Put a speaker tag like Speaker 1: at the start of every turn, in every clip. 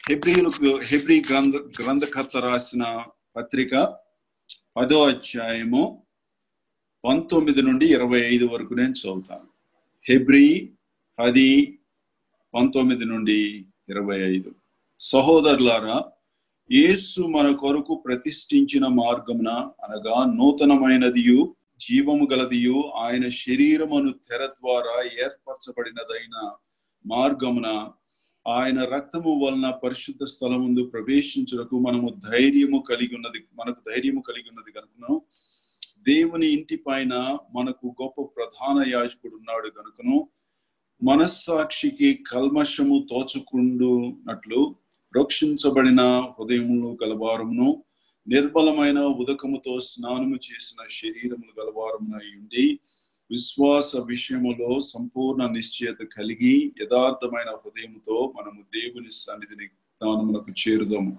Speaker 1: Hebrew గ్రంథకర్త రాసిన పత్రిక 10వ అధ్యాయము 19 నుండి 25 వరకు నేను చదువుతాను. హెబ్రీ 10:19 నుండి 25. సహోదరులారా, యేసు మన కొరకు ప్రతిష్ఠించిన మార్గమున అనగా నూతనమైనదియు జీవము గలదియు ఆయన శరీరమును తెర ద్వారా ఏర్పరచబడినదైన మార్గమున ఆయన రక్తము వలన పరిశుద్ధ స్థలముందు ప్రవేశించుటకు మనకు ధైర్యము కలిగి ఉన్నది కనుకను దేవుని ఇంటి పైన మనకు గొప్ప ప్రధాన యాజకుడు ఉన్నాడు కనుకను మనస్సాక్షికి కల్మషము తోచుకుండునట్లు రక్షించబడిన హృదయములు గలవారమును నిర్మలమైన ఉదకముతో స్నానము చేసిన శరీరములు గలవారమునై ఉండి విశ్వాస విషయములో సంపూర్ణ నిశ్చయత కలిగి యథార్థమైన హృదయముతో మనము దేవుని సన్నిధిని జ్ఞానమునకు చేరుదాము.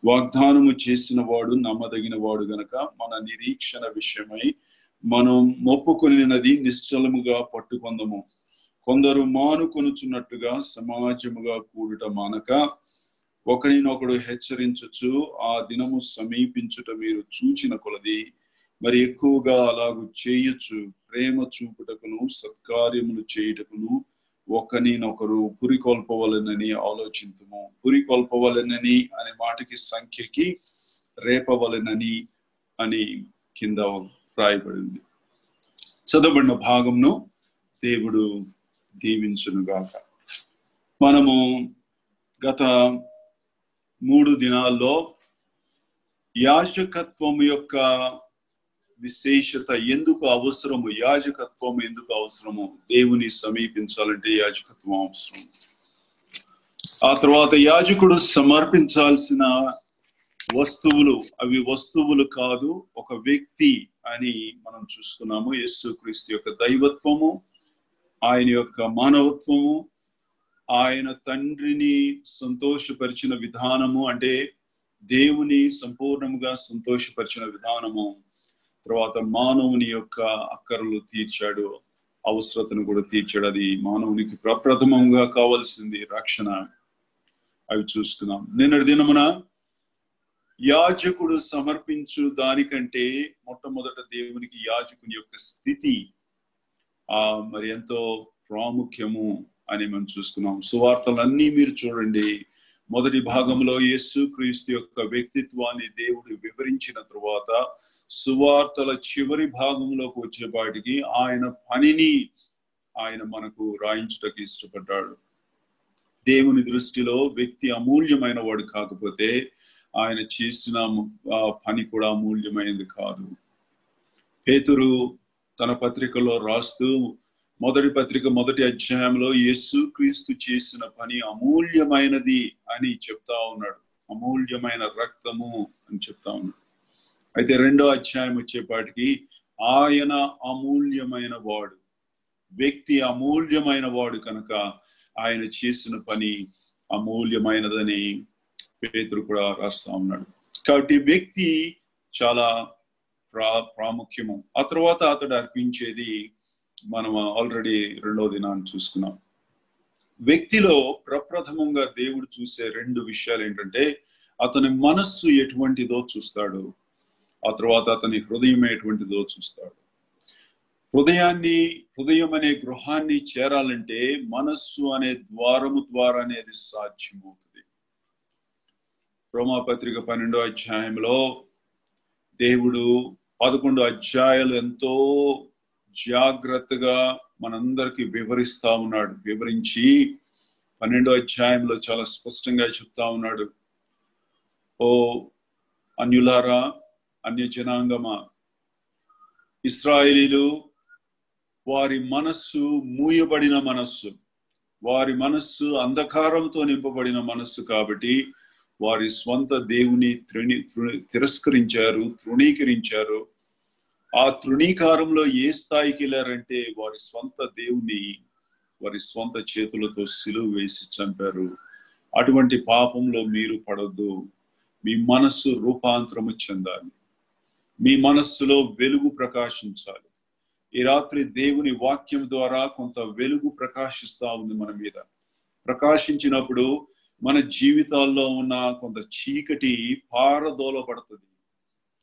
Speaker 1: వాగ్దానము చేసిన వాడు నమ్మదగిన వాడు గనక మన నిరీక్షణ విషయమై మనం మొప్పుకొనినది నిశ్చలముగా పట్టుకొందము. కొందరు మానుకొనుచున్నట్టుగా సమాజముగా కూడుట మానక ఒకరినొకడు హెచ్చరించుచు ఆ దినము సమీపించుట మీరు చూచిన కొలది మరి ఎక్కువగా అలాగూ చేయొచ్చు. ప్రేమ చూపుటకును సత్కార్యములు చేయుటకును ఒకరినొకరు పురికొల్పవలెనని ఆలోచింతుము. పురికొల్పవలెనని అనే మాటకి సంఖ్యకి రేపవలెనని అని కింద రాయబడింది. చదవబడిన భాగంను దేవుడు దీవించునుగాక. మనము గత 3 దినాల్లో యాజకత్వం యొక్క విశేషత ఎందుకు అవసరము, యాజకత్వం ఎందుకు అవసరము, దేవుని సమీపించాలంటే యాజకత్వం అవసరం. ఆ తర్వాత యాజకుడు సమర్పించాల్సిన వస్తువులు, అవి వస్తువులు కాదు, ఒక వ్యక్తి అని మనం చూసుకున్నాము. యేసుక్రీస్తు యొక్క దైవత్వము, ఆయన యొక్క మానవత్వము, ఆయన తండ్రిని సంతోషపరిచిన విధానము, అంటే దేవుని సంపూర్ణముగా సంతోషపరిచిన విధానము, తర్వాత మానవుని యొక్క అక్కరలు తీర్చాడు, అవసరతను కూడా తీర్చాడు. అది మానవునికి ప్రప్రథమంగా కావాల్సింది రక్షణ. అవి చూసుకున్నాం. నిన్నటి దినమున యాజకుడు సమర్పించు దానికంటే మొట్టమొదట దేవునికి యాజకుని యొక్క స్థితి మరి ఎంతో ప్రాముఖ్యము అని మనం చూసుకున్నాం. సువార్తలన్నీ మీరు చూడండి. మొదటి భాగంలో యేసుక్రీస్తు యొక్క వ్యక్తిత్వాన్ని దేవుడు వివరించిన తరువాత సువార్తల చివరి భాగంలోకి వచ్చేపాటికి ఆయన పనిని ఆయన మనకు రాయించుటకు ఇష్టపడ్డాడు. దేవుని దృష్టిలో వ్యక్తి అమూల్యమైన వాడు కాకపోతే ఆయన చేసిన పని కూడా అమూల్యమైనది కాదు. పేతురు తన పత్రికలో రాస్తూ మొదటి అధ్యాయంలో యేసుక్రీస్తు చేసిన పని అమూల్యమైనది అని చెప్తా ఉన్నాడు. అమూల్యమైన రక్తము అని చెప్తా ఉన్నాడు. అయితే 2వ అధ్యాయం వచ్చేపాటికి ఆయన అమూల్యమైన వాడు, వ్యక్తి అమూల్యమైన వాడు కనుక ఆయన చేసిన పని అమూల్యమైనదని పేతురు కూడా రాస్తా ఉన్నాడు. కాబట్టి వ్యక్తి చాలా ప్రాముఖ్యము. ఆ తర్వాత అతడు అర్పించేది మనం ఆల్రెడీ 2వ దినాన్ని చూసుకున్నాం. వ్యక్తిలో ప్రప్రథమంగా దేవుడు చూసే 2 విషయాలు ఏంటంటే అతని మనస్సు ఎటువంటిదో చూస్తాడు, ఆ తర్వాత అతని హృదయం ఎటువంటిదో చూస్తాడు. హృదయం అనే గృహాన్ని చేరాలంటే మనస్సు అనే ద్వారము ద్వారానే అది సాధ్యమవుతుంది. రోమాపత్రిక 12వ అధ్యాయంలో దేవుడు 11 అధ్యాయాలు ఎంతో జాగ్రత్తగా మనందరికి వివరిస్తా ఉన్నాడు. వివరించి 12వ అధ్యాయంలో చాలా స్పష్టంగా చెప్తా ఉన్నాడు. ఓ అన్యులారా, అన్య జనాంగమా, ఇశ్రాయేలీలు వారి మనస్సు మూయబడిన మనస్సు, వారి మనస్సు అంధకారంతో నింపబడిన మనస్సు కాబట్టి వారి స్వంత దేవుని తిరస్కరించారు, తృణీకరించారు. ఆ తృణీకారంలో ఏ స్థాయికి వెళ్ళారంటే వారి స్వంత దేవుని వారి స్వంత చేతులతో సిలువ వేసి చంపారు. అటువంటి పాపంలో మీరు పడొద్దు. మీ మనస్సు రూపాంతరము చెందాలి, మీ మనస్సులో వెలుగు ప్రకాశించాలి. ఈ రాత్రి దేవుని వాక్యం ద్వారా కొంత వెలుగు ప్రకాశిస్తా ఉంది మన మీద. ప్రకాశించినప్పుడు మన జీవితాల్లో ఉన్న కొంత చీకటి పారదోలపడుతుంది.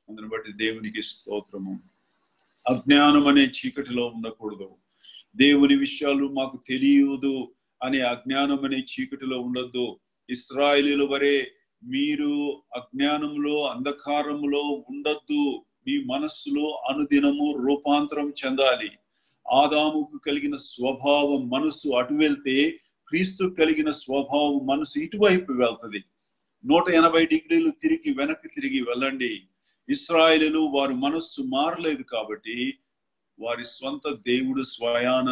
Speaker 1: అందుని బట్టి దేవునికి స్తోత్రము. అజ్ఞానం అనే చీకటిలో ఉండకూడదు. దేవుని విషయాలు మాకు తెలియదు అనే అజ్ఞానం అనే చీకటిలో ఉండొద్దు. ఇశ్రాయేలీయుల వలె మీరు అజ్ఞానంలో అంధకారంలో ఉండొద్దు. మీ మనస్సులో అనుదినము రూపాంతరం చెందాలి. ఆదాముకు కలిగిన స్వభావం మనసు అటు వెళ్తే క్రీస్తు కలిగిన స్వభావం మనసు ఇటువైపు వెళ్తుంది. 180 డిగ్రీలు తిరిగి వెనక్కి తిరిగి వెళ్ళండి. ఇశ్రాయేలీయులు వారి మనస్సు మారలేదు కాబట్టి వారి స్వంత దేవుడు స్వయాన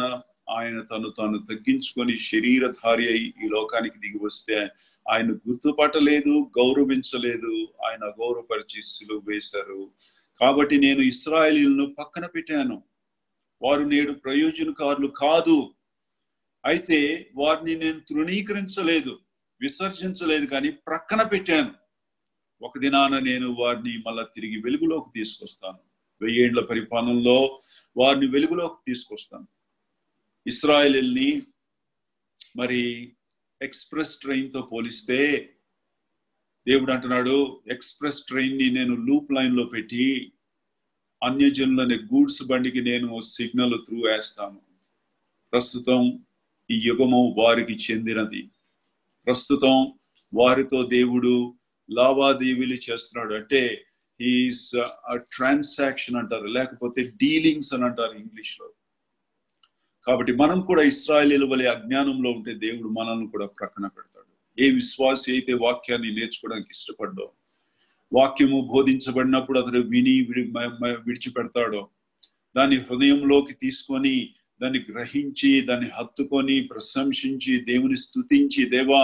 Speaker 1: ఆయన తాను తగ్గించుకొని శరీరధారి అయి ఈ లోకానికి దిగి వస్తే ఆయన గుర్తుపట్టలేదు, గౌరవించలేదు. ఆయన అగౌరవపరిచి సిలువ వేశారు. కాబట్టి నేను ఇశ్రాయేలీయులను పక్కన పెట్టాను. వారు నేడు ప్రయోజనకారులు కాదు. అయితే వారిని నేను తృణీకరించలేదు, విసర్జించలేదు, కానీ ప్రక్కన పెట్టాను. ఒక దినాన నేను వారిని మళ్ళా తిరిగి వెలుగులోకి తీసుకొస్తాను. 1000 ఏళ్ల పరిపాలనలో వారిని వెలుగులోకి తీసుకొస్తాను. ఇశ్రాయేలీయుల్ని మరి ఎక్స్ప్రెస్ ట్రైన్ తో పోలిస్తే దేవుడు అంటున్నాడు, ఎక్స్ప్రెస్ ట్రైన్ ని నేను లూప్ లైన్ లో పెట్టి అన్యజనులనే గూడ్స్ బండికి నేను సిగ్నల్ త్రూ వేస్తాను. ప్రస్తుతం ఈ యుగము వారికి చెందినది. ప్రస్తుతం వారితో దేవుడు లావాదేవీలు చేస్తున్నాడు. అంటే ఈస్ ట్రాన్సాక్షన్ అంటారు, లేకపోతే డీలింగ్స్ అని అంటారు ఇంగ్లీష్ లో. కాబట్టి మనం కూడా ఇశ్రాయేలీయుల వలె అజ్ఞానంలో ఉంటే దేవుడు మనల్ని కూడా ప్రక్కన పెడతాడు. ఏ విశ్వాసి అయితే వాక్యాన్ని నేర్చుకోవడానికి ఇష్టపడ్డో, వాక్యము బోధించబడినప్పుడు అతడు విని విడిచిపెడతాడో, దాన్ని హృదయంలోకి తీసుకొని దాన్ని గ్రహించి దాన్ని హత్తుకొని ప్రశంసించి దేవుని స్తుతించి, దేవా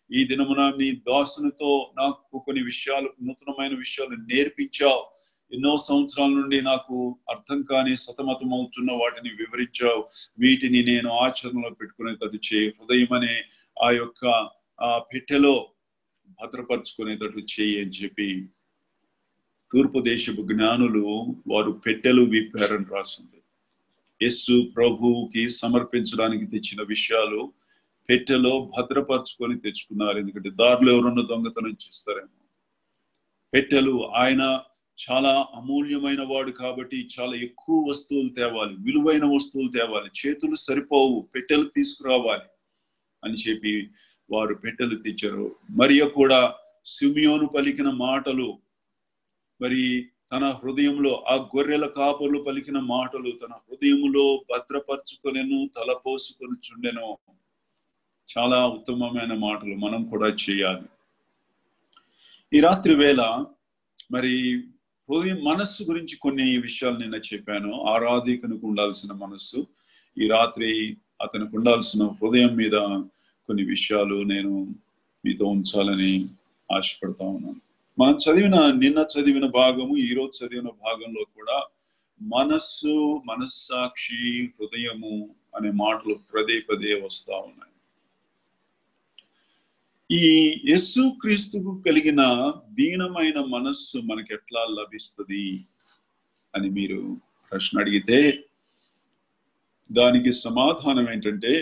Speaker 1: ఈ దినమున నీ దాసునితో నాకు కొన్ని విషయాలు, నూతనమైన విషయాలు నేర్పించావు. ఎన్నో సంవత్సరాల నుండి నాకు అర్థం కాని సతమతం అవుతున్న వాటిని వివరించావు. వీటిని నేను ఆచరణలో పెట్టుకునేటట్టు చేయి. హృదయం అనే ఆ యొక్క ఆ పెట్టెలో భద్రపరుచుకునేటట్టు చేయి అని చెప్పి తూర్పు దేశపు జ్ఞానులు వారు పెట్టెలు విప్పారని రాసింది. యేసు ప్రభువుకి సమర్పించడానికి తెచ్చిన విషయాలు పెట్టెలో భద్రపరుచుకొని తెచ్చుకున్నారు. ఎందుకంటే దారిలో ఎవరన్నా దొంగతనం చేస్తారేమో. పెట్టెలు, ఆయన చాలా అమూల్యమైన వాడు కాబట్టి చాలా ఎక్కువ వస్తువులు తేవాలి, విలువైన వస్తువులు తేవాలి, చేతులు సరిపోవు, పెట్టెలు తీసుకురావాలి అని చెప్పి వారు పెట్టెలు తెచ్చారు. మరియ కూడా సిమియోను పలికిన మాటలు, మరి తన హృదయంలో ఆ గొర్రెల కాపర్లు పలికిన మాటలు తన హృదయంలో భద్రపరుచుకొనెను, తలపోసుకొని చుండెను. చాలా ఉత్తమమైన మాటలు మనం కూడా చేయాలి. ఈ రాత్రి వేళ మరి హృదయం మనస్సు గురించి కొన్ని విషయాలు నిన్న చెప్పాను. ఆరాధికునికి ఉండాల్సిన మనస్సు, ఈ రాత్రి అతనికి ఉండాల్సిన హృదయం మీద కొన్ని విషయాలు నేను మీతో ఉంచాలని ఆశపడతా ఉన్నాను. మనం నిన్న చదివిన భాగము, ఈరోజు చదివిన భాగంలో కూడా మనస్సు, మనస్సాక్షి, హృదయము అనే మాటలు పదే పదే వస్తా ఉన్నాయి. ఈ యేసు క్రీస్తుకు కలిగిన దీనమైన మనస్సు మనకి ఎట్లా లభిస్తుంది అని మీరు ప్రశ్న అడిగితే దానికి సమాధానం ఏంటంటే,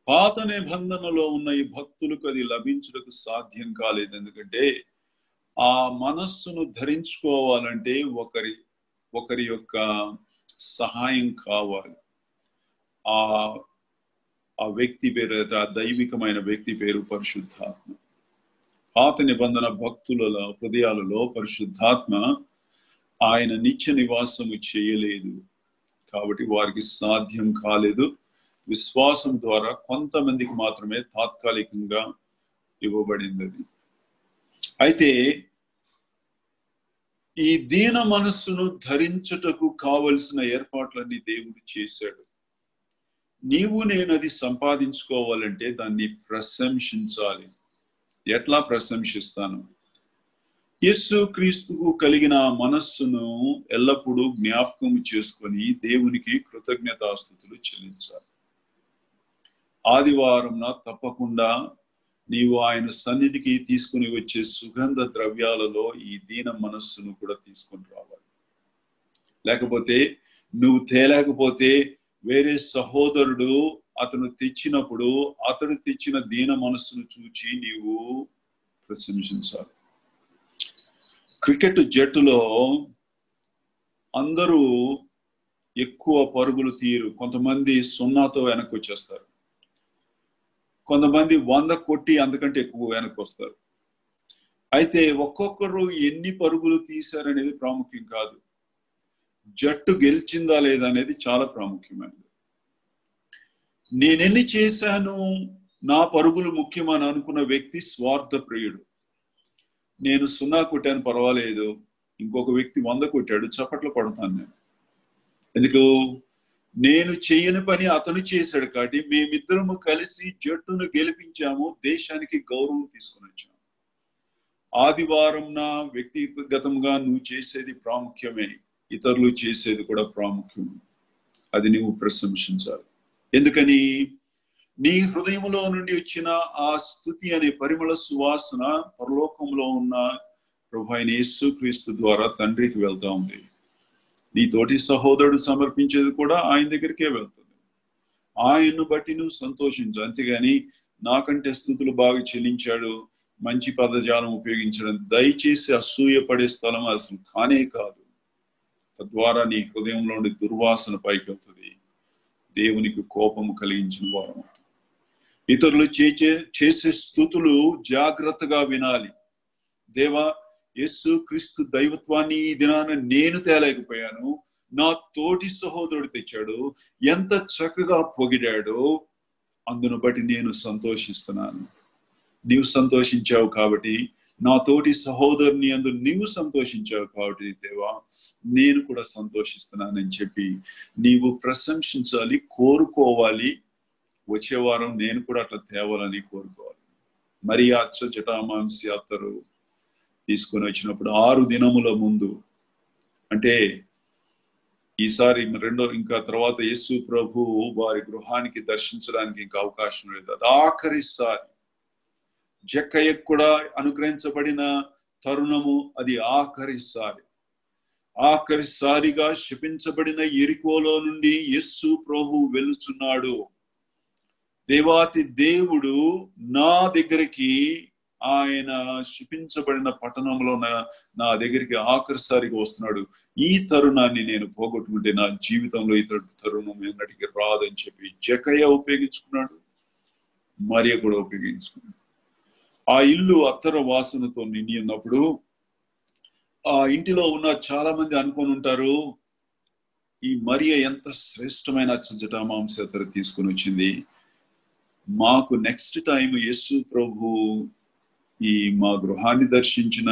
Speaker 1: పాత నిబంధనలో ఉన్న ఈ భక్తులకు అది లభించుటకు సాధ్యం కాలేదు. ఎందుకంటే ఆ మనస్సును ధరించుకోవాలంటే ఒకరి యొక్క సహాయం కావాలి. ఆ వ్యక్తి పేరు, ఆ దైవికమైన వ్యక్తి పేరు పరిశుద్ధాత్మ. పాత నిబంధన భక్తుల హృదయాలలో పరిశుద్ధాత్మ ఆయన నిత్య నివాసము చేయలేదు కాబట్టి వారికి సాధ్యం కాలేదు. విశ్వాసం ద్వారా కొంతమందికి మాత్రమే తాత్కాలికంగా ఇవ్వబడింది. అయితే ఈ దీన మనస్సును ధరించుటకు కావలసిన ఏర్పాట్లన్నీ దేవుడు చేశాడు. నీవు నేను అది సంపాదించుకోవాలంటే దాన్ని ప్రశంసించాలి. ఎట్లా ప్రశంసిస్తాను? యేసు క్రీస్తుకు కలిగిన మనస్సును ఎల్లప్పుడూ జ్ఞాపకం చేసుకొని దేవునికి కృతజ్ఞతాస్తుతులు చెల్లించాలి. ఆదివారం తప్పకుండా నీవు ఆయన సన్నిధికి తీసుకుని వచ్చే సుగంధ ద్రవ్యాలలో ఈ దీన మనస్సును కూడా తీసుకొని రావాలి. లేకపోతే నువ్వు తేలేకపోతే వేరే సహోదరుడు అతను తెచ్చినప్పుడు అతడు తెచ్చిన దీన మనస్సును చూచి నీవు ప్రశంసించాలి. క్రికెట్ జట్టులో అందరూ ఎక్కువ పరుగులు తీరు. కొంతమంది 0తో వెనక్కి వచ్చేస్తారు, కొంతమంది 100 కొట్టి అంతకంటే ఎక్కువ వెనక్కి వస్తారు. అయితే ఒక్కొక్కరు ఎన్ని పరుగులు తీశారనేది ప్రాముఖ్యం కాదు, జట్టు గెలిచిందా లేదా అనేది చాలా ప్రాముఖ్యమైనది. నేనెన్ని చేశాను, నా పరుగులు ముఖ్యమని అనుకున్న వ్యక్తి స్వార్థ ప్రియుడు. నేను 0 కొట్టాను పర్వాలేదు, ఇంకొక వ్యక్తి 100 కొట్టాడు, చప్పట్లు కొడతాను నేను. ఎందుకు? నేను చేయని పని అతను చేశాడు కాబట్టి మేమిద్దరము కలిసి జట్టును గెలిపించాము, దేశానికి గౌరవం తీసుకుని వచ్చాము. ఆదివారం నా వ్యక్తిగతంగా నువ్వు చేసేది ప్రాముఖ్యమే, ఇతరులు చేసేది కూడా ప్రాముఖ్యం. అది నువ్వు ప్రశంసించాలి. ఎందుకని? నీ హృదయంలో నుండి వచ్చిన ఆ స్తుతి అనే పరిమళ సువాసన పరలోకంలో ఉన్న ప్రభువైన యేసుక్రీస్తు ద్వారా తండ్రికి వెళ్తా ఉంది. నీ తోటి సహోదరుడు సమర్పించేది కూడా ఆయన దగ్గరికే వెళ్తుంది. ఆయన్ను బట్టి నువ్వు సంతోషించు, అంతేగాని నాకంటే స్తుతులు బాగా చెల్లించాడు, మంచి పదజాలం ఉపయోగించడం, దయచేసి అసూయపడే స్థలం అసలు కానే కాదు. తద్వారా నీ హృదయంలో ఉండే దుర్వాసన పైకి వెళ్తుంది, దేవునికి కోపము కలిగించిన వారం. ఇతరులు చేసే స్తుతులు జాగ్రత్తగా వినాలి. దేవా, యేసు క్రీస్తు దైవత్వాన్ని ఈ దినాన నేను తేలేకపోయాను, నా తోటి సహోదరుడు తెచ్చాడు, ఎంత చక్కగా పొగిడాడో, అందును బట్టి నేను సంతోషిస్తున్నాను. నీవు సంతోషించావు కాబట్టి, నా తోటి సహోదరుని అందు నీవు సంతోషించావు కాబట్టి దేవా నేను కూడా సంతోషిస్తున్నానని చెప్పి నీవు ప్రశంసించాలి, కోరుకోవాలి. వచ్చే వారం నేను కూడా అట్లా తేవాలని కోరుకోవాలి. మరి జటామాంసి అత్తరు తీసుకొని వచ్చినప్పుడు 6 దినముల ముందు, అంటే ఈసారి ఇంకా తర్వాత యేసు ప్రభు వారి గృహానికి దర్శించడానికి ఇంకా అవకాశం లేదు. అది ఆఖరిసారి జక్కయ్యకు కూడా అనుగ్రహించబడిన తరుణము, అది ఆఖరిసారిగా శపించబడిన యెరికోలో నుండి యేసు ప్రభు వెలుచున్నాడు. దేవాతి దేవుడు నా దగ్గరికి, ఆయన శపించబడిన పట్టణంలో నా దగ్గరికి ఆఖరిసారిగా వస్తున్నాడు. ఈ తరుణాన్ని నేను పోగొట్టుకుంటే నా జీవితంలో ఇతడు తరుణం ఎన్నటికి రాదని చెప్పి జక్కయ్య ఉపయోగించుకున్నాడు, మరియ కూడా ఉపయోగించుకున్నాడు. ఆ ఇల్లు అత్తర వాసనతో నిండి ఉన్నప్పుడు ఆ ఇంటిలో ఉన్న చాలా మంది అనుకొని ఉంటారు, ఈ మరియ ఎంత శ్రేష్టమైన జటామాంస అత్తరు తీసుకొని వచ్చింది, మాకు నెక్స్ట్ టైం యేసు ప్రభు ఈ మా గృహాన్ని దర్శించిన,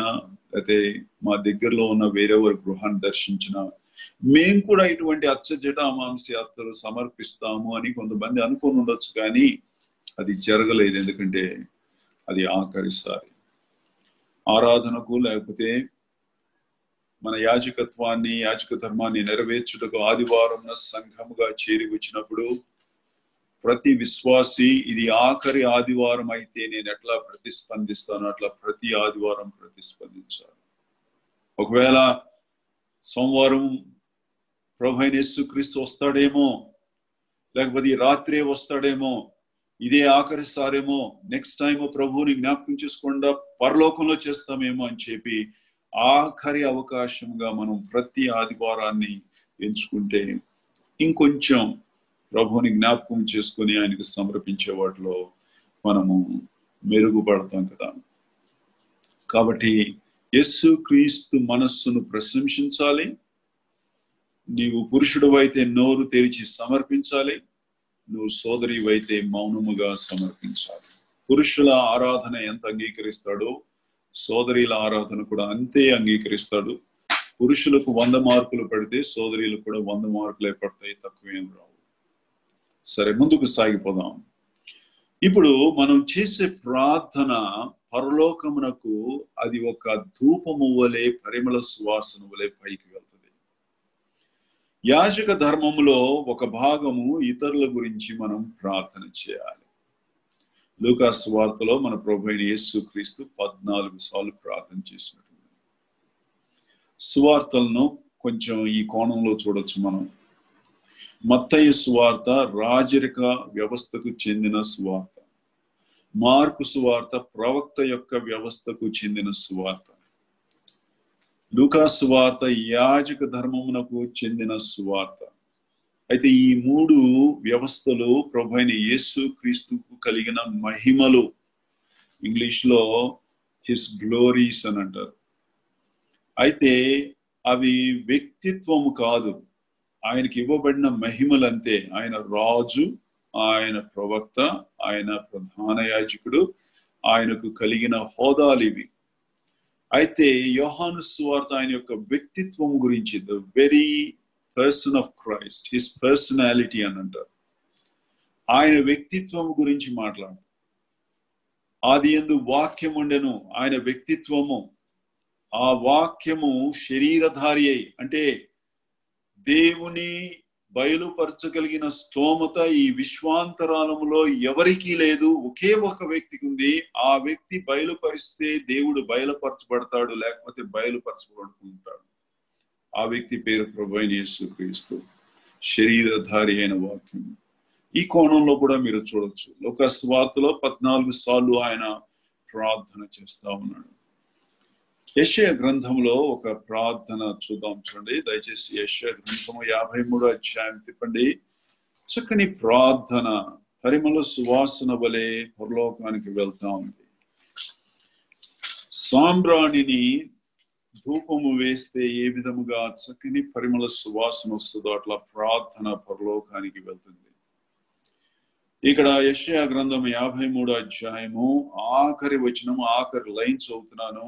Speaker 1: లేకపోతే మా దగ్గరలో ఉన్న వేరెవరి గృహాన్ని దర్శించిన, మేము కూడా ఇటువంటి జటామాంస అత్తరు సమర్పిస్తాము అని కొంతమంది అనుకొని ఉండొచ్చు, కానీ అది జరగలేదు. ఎందుకంటే అది ఆఖరిసారి ఆరాధనకు, లేకపోతే మన యాజకత్వాన్ని, యాజక ధర్మాన్ని నెరవేర్చుటకు ఆదివారం సంఘముగా చేరి వచ్చినప్పుడు ప్రతి విశ్వాసి ఇది ఆఖరి ఆదివారం అయితే నేను ఎట్లా ప్రతిస్పందిస్తాను, అట్లా ప్రతి ఆదివారం ప్రతిస్పందించాలి. ఒకవేళ సోమవారం ప్రభువైన యేసుక్రీస్తు వస్తాడేమో, లేకపోతే ఈ రాత్రే వస్తాడేమో, ఇదే ఆఖరిసారేమో, నెక్స్ట్ టైం ప్రభువుని జ్ఞాపకం చేసుకుండా పరలోకంలో చేస్తామేమో అని చెప్పి ఆఖరి అవకాశంగా మనం ప్రతి ఆదివారాన్ని ఎంచుకుంటే ఇంకొంచెం ప్రభువుని జ్ఞాపకం చేసుకొని ఆయనకు సమర్పించే వాటిలో మనము మెరుగుపడతాం కదా. కాబట్టి యేసుక్రీస్తు మనస్సును ప్రశంసించాలి. నీవు పురుషుడు అయితే నోరు తెరిచి సమర్పించాలి, నువ్వు సోదరివైతే మౌనముగా సమర్పించాలి. పురుషుల ఆరాధన ఎంత అంగీకరిస్తాడో సోదరిల ఆరాధన కూడా అంతే అంగీకరిస్తాడు. పురుషులకు 100 మార్కులు పడితే సోదరులకు కూడా 100 మార్కులే పడతాయి, తక్కువేం రావు. సరే, ముందుకు సాగిపోదాం. ఇప్పుడు మనం చేసే ప్రార్థన పరలోకమునకు అది ఒక ధూపము వలె, పరిమళ సువాసన వలె పైకి వెళ్తుంది. యాజక ధర్మములో ఒక భాగము ఇతరుల గురించి మనం ప్రార్థన చేయాలి. లూకా సువార్తలో మన ప్రభువైన యేసుక్రీస్తు 14 సార్లు ప్రార్థన చేసినట్టు. సువార్తలను కొంచెం ఈ కోణంలో చూడొచ్చు మనం. మత్తయి సువార్త రాజరిక వ్యవస్థకు చెందిన సువార్త. మార్కు సువార్త ప్రవక్త యొక్క వ్యవస్థకు చెందిన సువార్త. లూకా సువార్త యాజక ధర్మమునకు చెందిన సువార్త. అయితే ఈ మూడు వ్యవస్థలు ప్రభువైన యేసు క్రీస్తుకు కలిగిన మహిమలు, ఇంగ్లీష్ లో హిస్ గ్లోరీస్ అని అంటారు. అయితే అవి వ్యక్తిత్వము కాదు, ఆయనకి ఇవ్వబడిన మహిమలు అంతే. ఆయన రాజు, ఆయన ప్రవక్త, ఆయన ప్రధాన యాజకుడు, ఆయనకు కలిగిన హోదాలు ఇవి. అయితే యోహాను సువార్త ఆయన యొక్క వ్యక్తిత్వం గురించి, the very person of Christ, his personality అని అంటారు. ఆయన వ్యక్తిత్వం గురించి మాట్లాడు. ఆది యందు వాక్యం ఉండెను, ఆయన వ్యక్తిత్వము. ఆ వాక్యము శరీరధారి అయి, అంటే దేవుని బయలుపరచగలిగిన స్తోమత ఈ విశ్వాంతరాలములో ఎవరికీ లేదు, ఒకే ఒక వ్యక్తికి ఉంది. ఆ వ్యక్తి బయలుపరిస్తే దేవుడు బయలుపరచబడతాడు, లేకపోతే బయలుపరచబడుతుంటాడు. ఆ వ్యక్తి పేరు ప్రభువైన యేసుక్రీస్తు, శరీరధారి అయిన వాక్యం. ఈ కోణంలో కూడా మీరు చూడొచ్చు. లోకా సువార్తలో 14 సార్లు ఆయన ప్రార్థన చేస్తా ఉన్నాడు. యెషయా గ్రంథంలో ఒక ప్రార్థన చూద్దాం, చూడండి దయచేసి. యెషయా గ్రంథము 53వ అధ్యాయం తిప్పండి. చక్కని ప్రార్థన, పరిమళ సువాసన వలె పరలోకానికి వెళ్తా ఉంది. సాంబ్రాణిని ధూపము వేస్తే ఏ విధముగా చక్కని పరిమళ సువాసన వస్తుందో అట్లా ప్రార్థన పరలోకానికి వెళ్తుంది. ఇక్కడ యెషయా గ్రంథం 53వ అధ్యాయము ఆఖరి వచనం, ఆఖరి లైన్ చదువుతున్నాను.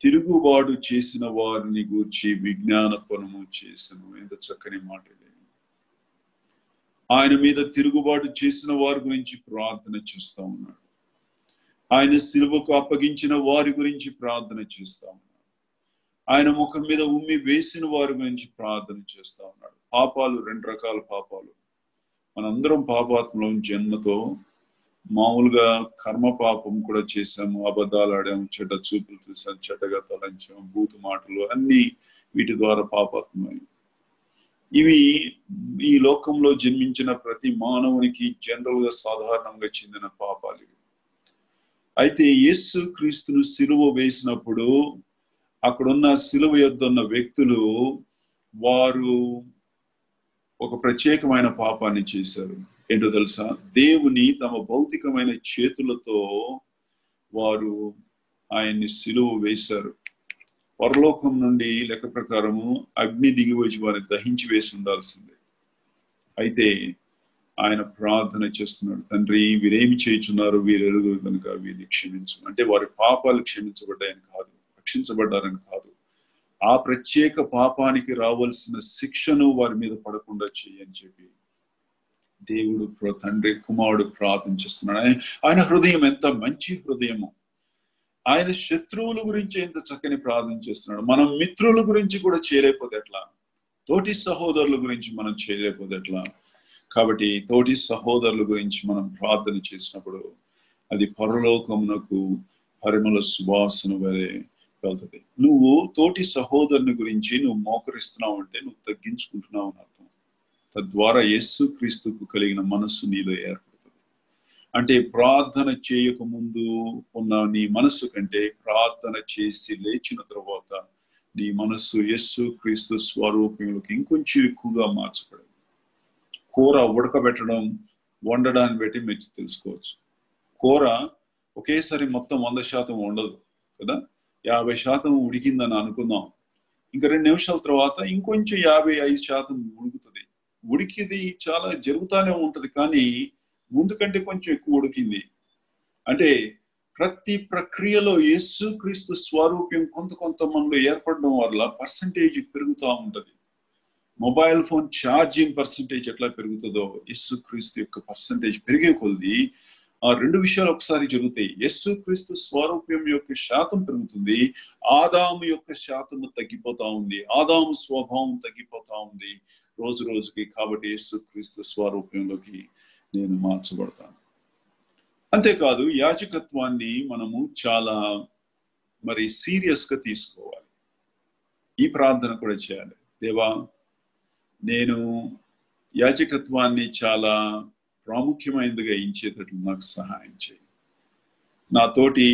Speaker 1: తిరుగుబాటు చేసిన వారిని గూర్చి విజ్ఞాపనము చేసెను. ఎంత చక్కని మాట ఇది. ఆయన మీద తిరుగుబాటు చేసిన వారి గురించి ప్రార్థన చేస్తా ఉన్నాడు. ఆయన సిలువకు అప్పగించిన వారి గురించి ప్రార్థన చేస్తా ఉన్నాడు. ఆయన ముఖం మీద ఉమ్మి వేసిన వారి గురించి ప్రార్థన చేస్తా ఉన్నాడు. పాపాలు 2 రకాల పాపాలు. మనందరం పాపాత్మలో జన్మతో మామూలుగా కర్మ పాపం కూడా చేశాము, అబద్ధాలు ఆడాము, చెడ్డ చూపులు చూసాము, చెడ్డగా తలంచాము, బూతు మాటలు, అన్ని వీటి ద్వారా పాపాత్మై. ఇవి ఈ లోకంలో జన్మించిన ప్రతి మానవునికి జనరల్ గా సాధారణంగా చెందిన పాపాలు ఇవి. అయితే యేసు క్రీస్తును సిలువ వేసినప్పుడు అక్కడున్న సిలువ యొద్ద ఉన్న వ్యక్తులు, వారు ఒక ప్రత్యేకమైన పాపాన్ని చేశారు. ఏంటో తెలుసా? దేవుని తమ భౌతికమైన చేతులతో వారు ఆయన్ని సిలువ వేశారు. పరలోకం నుండి లెక్క ప్రకారము అగ్ని దిగి వచ్చి వారిని దహించి వేసి ఉండాల్సిందే. అయితే ఆయన ప్రార్థన చేస్తున్నాడు, తండ్రి వీరేమి చేయుచున్నారు, వీరెరుగరు కనుక వీరిని క్షమించు. అంటే వారి పాపాలు క్షమించబడ్డాయని కాదు, రక్షించబడ్డారని కాదు, ఆ ప్రత్యేక పాపానికి రావాల్సిన శిక్షను వారి మీద పడకుండా చేయని చెప్పి దేవుడు తండ్రి కుమారుడు ప్రార్థన చేస్తున్నాడు. ఆయన హృదయం ఎంత మంచి హృదయము. ఆయన శత్రువుల గురించి ఎంత చక్కని ప్రార్థన చేస్తున్నాడు. మనం మిత్రుల గురించి కూడా చేయలేకపోతే ఎట్లా? తోటి సహోదరుల గురించి మనం చేయలేకపోతే ఎట్లా? కాబట్టి తోటి సహోదరుల గురించి మనం ప్రార్థన చేసినప్పుడు అది పరలోకమునకు పరిమళ సువాసన వలె వెళ్తుంది. నువ్వు తోటి సహోదరుని గురించి నువ్వు మోకరిస్తున్నావు అంటే నువ్వు తగ్గించుకుంటున్నావు అని అర్థం. తద్వారా యేసు క్రీస్తుకు కలిగిన మనస్సు నీలో ఏర్పడుతుంది. అంటే ప్రార్థన చేయక ముందు ఉన్న నీ మనస్సు కంటే ప్రార్థన చేసి లేచిన తర్వాత నీ మనస్సు యేసు క్రీస్తు స్వరూపంలోకి ఇంకొంచెం ఎక్కువగా మార్చబడింది. కూర ఉడకబెట్టడం, వండడాన్ని బట్టి మీరు తెలుసుకోవచ్చు. కూర ఒకేసారి మొత్తం 100% ఉండదు కదా. 50% ఉడికిందని అనుకుందాం. ఇంకా 2 నిమిషాల తర్వాత ఇంకొంచెం 55% ఉడుకుతుంది. ఉడికిది చాలా జరుగుతానే ఉంటది, కానీ ముందు కంటే కొంచెం ఎక్కువ ఉడికింది. అంటే ప్రతి ప్రక్రియలో యేసు క్రీస్తు స్వరూప్యం కొంత మనలో ఏర్పడడం వల్ల పర్సంటేజ్ పెరుగుతూ ఉంటది. మొబైల్ ఫోన్ ఛార్జింగ్ పర్సంటేజ్ ఎట్లా పెరుగుతుందో యేసు క్రీస్తు యొక్క పర్సంటేజ్ పెరిగే కొద్ది ఆ 2 విషయాలు ఒకసారి జరుగుతాయి. యేసు క్రీస్తు స్వరూప్యం యొక్క శాతం పెరుగుతుంది, ఆదాము యొక్క శాతము తగ్గిపోతా ఉంది, ఆదాము స్వభావం తగ్గిపోతా ఉంది రోజు రోజుకి. కాబట్టి యేసు క్రీస్తు స్వరూప్యంలోకి నేను మార్చబడతాను. అంతేకాదు యాజకత్వాన్ని మనము చాలా సీరియస్ గా తీసుకోవాలి. ఈ ప్రార్థన కూడా చేయాలి. దేవా, నేను యాజకత్వాన్ని చాలా ప్రాముఖ్యమైనదిగా ఎంచేటట్లు నాకు సహాయం చేయి. నా తోటి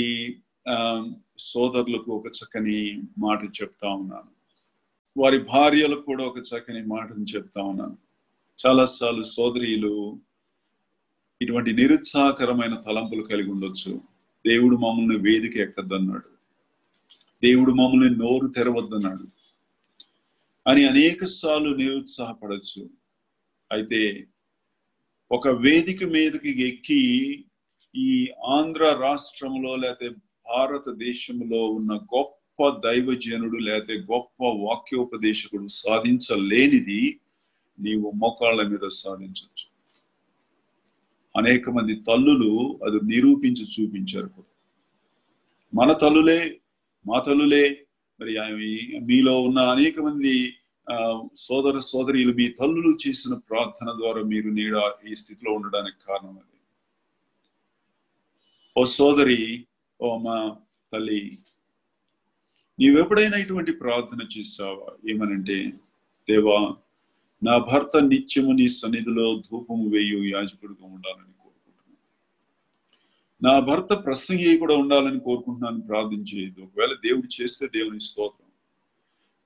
Speaker 1: సోదరులకు ఒక చక్కని మాట చెప్తా ఉన్నాను, వారి భార్యలకు కూడా ఒక చక్కని మాటను చెప్తా ఉన్నాను. చాలాసార్లు సోదరీలు ఇటువంటి నిరుత్సాహకరమైన తలంపులు కలిగి ఉండొచ్చు. దేవుడు మమ్మల్ని వేదిక ఎక్కద్దన్నాడు, దేవుడు మమ్మల్ని నోరు తెరవద్దన్నాడు అని అనేక సార్లు నిరుత్సాహపడచ్చు. అయితే ఒక వేదిక మీదకి ఎక్కి ఈ ఆంధ్ర రాష్ట్రంలో లేకపోతే భారతదేశంలో ఉన్న గొప్ప దైవజనుడు లేకపోతే గొప్ప వాక్యోపదేశకుడు సాధించలేనిది నీవు మోకాళ్ళ మీద సాధించవచ్చు. అనేక మంది తల్లులు అది నిరూపించి చూపించారు. మన తల్లులే, మా తల్లులే, మరి మీలో ఉన్న అనేక మంది సోదర సోదరీలు మీ తల్లులు చేసిన ప్రార్థన ద్వారా మీరు నేడు ఈ స్థితిలో ఉండడానికి కారణం అది. ఓ సోదరి, ఓ మా తల్లి, నీవెప్పుడైనా ఇటువంటి ప్రార్థన చేసావా? ఏమనంటే, దేవా, నా భర్త నిత్యము నీ సన్నిధిలో ధూపము వేయు యాజకుడుగా ఉండాలని కోరుకుంటున్నాను. నా భర్త ప్రసంగి కూడా ఉండాలని కోరుకుంటున్నాను ప్రార్థించేది. ఒకవేళ దేవుడు చేస్తే దేవుని స్తోత్రం.